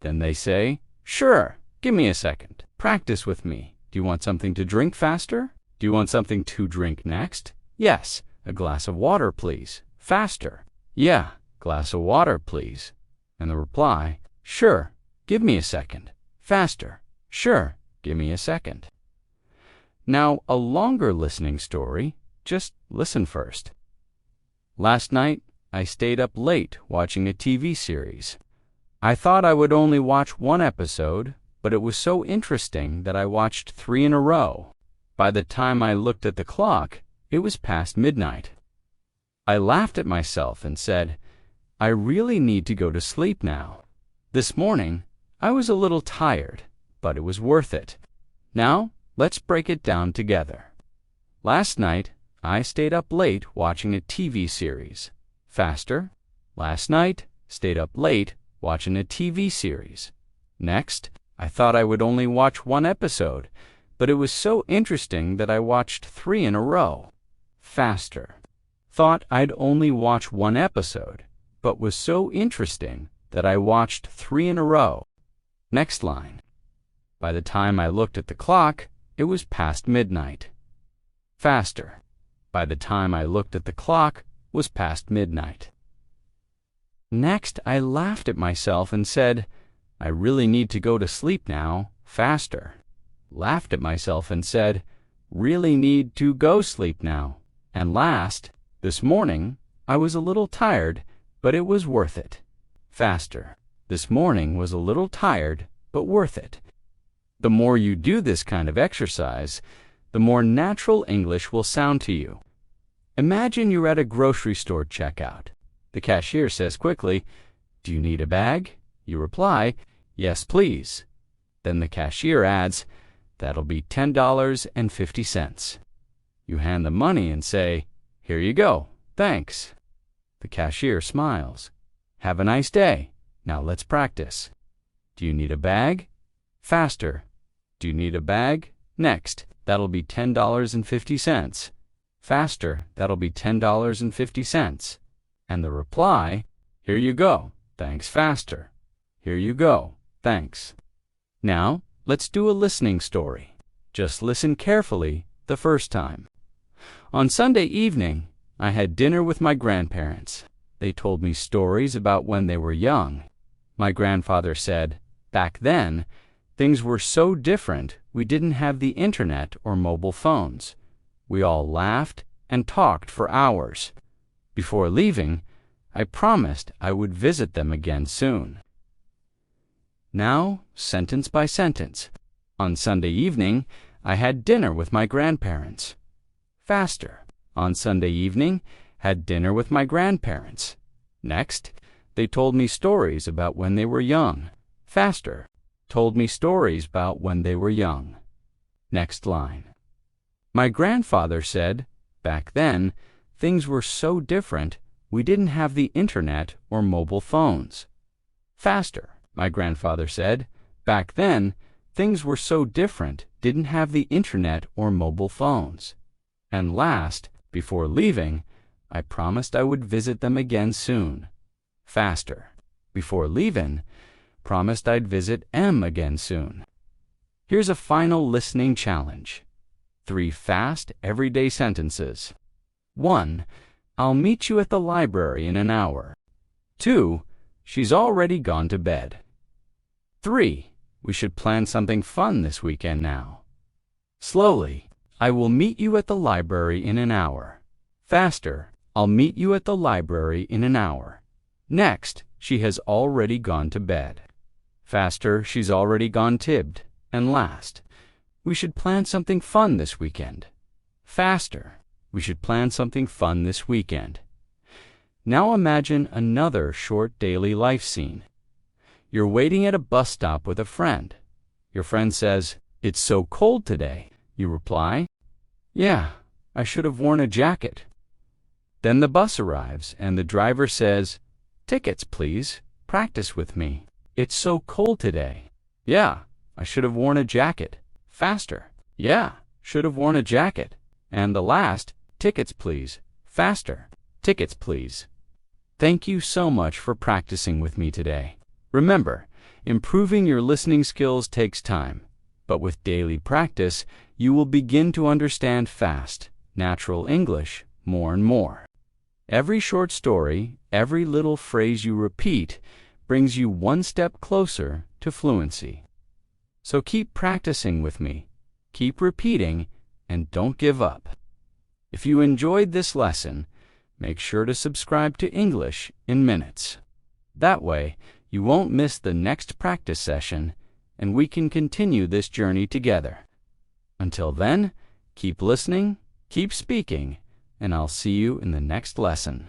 Then they say, "Sure, give me a second. Practice with me. Do you want something to drink? Faster. Do you want something to drink next? Yes, a glass of water, please. Faster. Yeah, glass of water, please." And the reply, "Sure, give me a second. Faster. Sure, give me a second." Now, a longer listening story. Just listen first. Last night, I stayed up late watching a TV series. I thought I would only watch one episode, but it was so interesting that I watched 3 in a row. By the time I looked at the clock, it was past midnight. I laughed at myself and said, I really need to go to sleep now. This morning, I was a little tired, but it was worth it. Now, let's break it down together. Last night, I stayed up late watching a TV series. Faster. Last night, stayed up late watching a TV series. Next, I thought I would only watch one episode, but it was so interesting that I watched 3 in a row. Faster. Thought I'd only watch one episode, but was so interesting that I watched 3 in a row. Next line. By the time I looked at the clock, it was past midnight. Faster. By the time I looked at the clock, was past midnight. Next, I laughed at myself and said, I really need to go to sleep now. Faster. Laughed at myself and said, really need to go sleep now. And last, this morning, I was a little tired, but it was worth it. Faster. This morning was a little tired, but worth it. The more you do this kind of exercise, the more natural English will sound to you. Imagine you're at a grocery store checkout. The cashier says quickly, do you need a bag? You reply, yes, please. Then the cashier adds, that'll be $10.50. You hand the money and say, here you go, thanks. The cashier smiles. Have a nice day. Now let's practice. Do you need a bag? Faster. Do you need a bag? Next, that'll be $10.50. Faster, that'll be $10.50. And the reply, here you go, thanks. Faster. Here you go, thanks. Now, let's do a listening story. Just listen carefully the first time. On Sunday evening, I had dinner with my grandparents. They told me stories about when they were young. My grandfather said, back then, things were so different we didn't have the internet or mobile phones. We all laughed and talked for hours. Before leaving, I promised I would visit them again soon. Now, sentence by sentence. On Sunday evening, I had dinner with my grandparents. Faster. On Sunday evening, had dinner with my grandparents. Next, they told me stories about when they were young. Faster. Told me stories about when they were young. Next line. My grandfather said, back then, things were so different, we didn't have the internet or mobile phones. Faster. My grandfather said, back then, things were so different, didn't have the internet or mobile phones. And last, before leaving, I promised I would visit them again soon. Faster. Before leaving, promised I'd visit them again soon. Here's a final listening challenge. 3 fast, everyday sentences. 1. I'll meet you at the library in an hour. 2. She's already gone to bed. 3. We should plan something fun this weekend now. Slowly. I will meet you at the library in an hour. Faster. I'll meet you at the library in an hour. Next. She has already gone to bed. Faster. She's already gone tibbed. And last. We should plan something fun this weekend. Faster. We should plan something fun this weekend. Now imagine another short daily life scene. You're waiting at a bus stop with a friend. Your friend says, "It's so cold today." You reply, "Yeah, I should have worn a jacket." Then the bus arrives and the driver says, "Tickets, please. Practice with me. It's so cold today." "Yeah, I should have worn a jacket." Faster. "Yeah, should have worn a jacket." And the last, "Tickets, please." Faster. "Tickets, please." Thank you so much for practicing with me today. Remember, improving your listening skills takes time, but with daily practice, you will begin to understand fast, natural English more and more. Every short story, every little phrase you repeat, brings you one step closer to fluency. So keep practicing with me, keep repeating, and don't give up. If you enjoyed this lesson, make sure to subscribe to English in Minutes. That way, you won't miss the next practice session, and we can continue this journey together. Until then, keep listening, keep speaking, and I'll see you in the next lesson.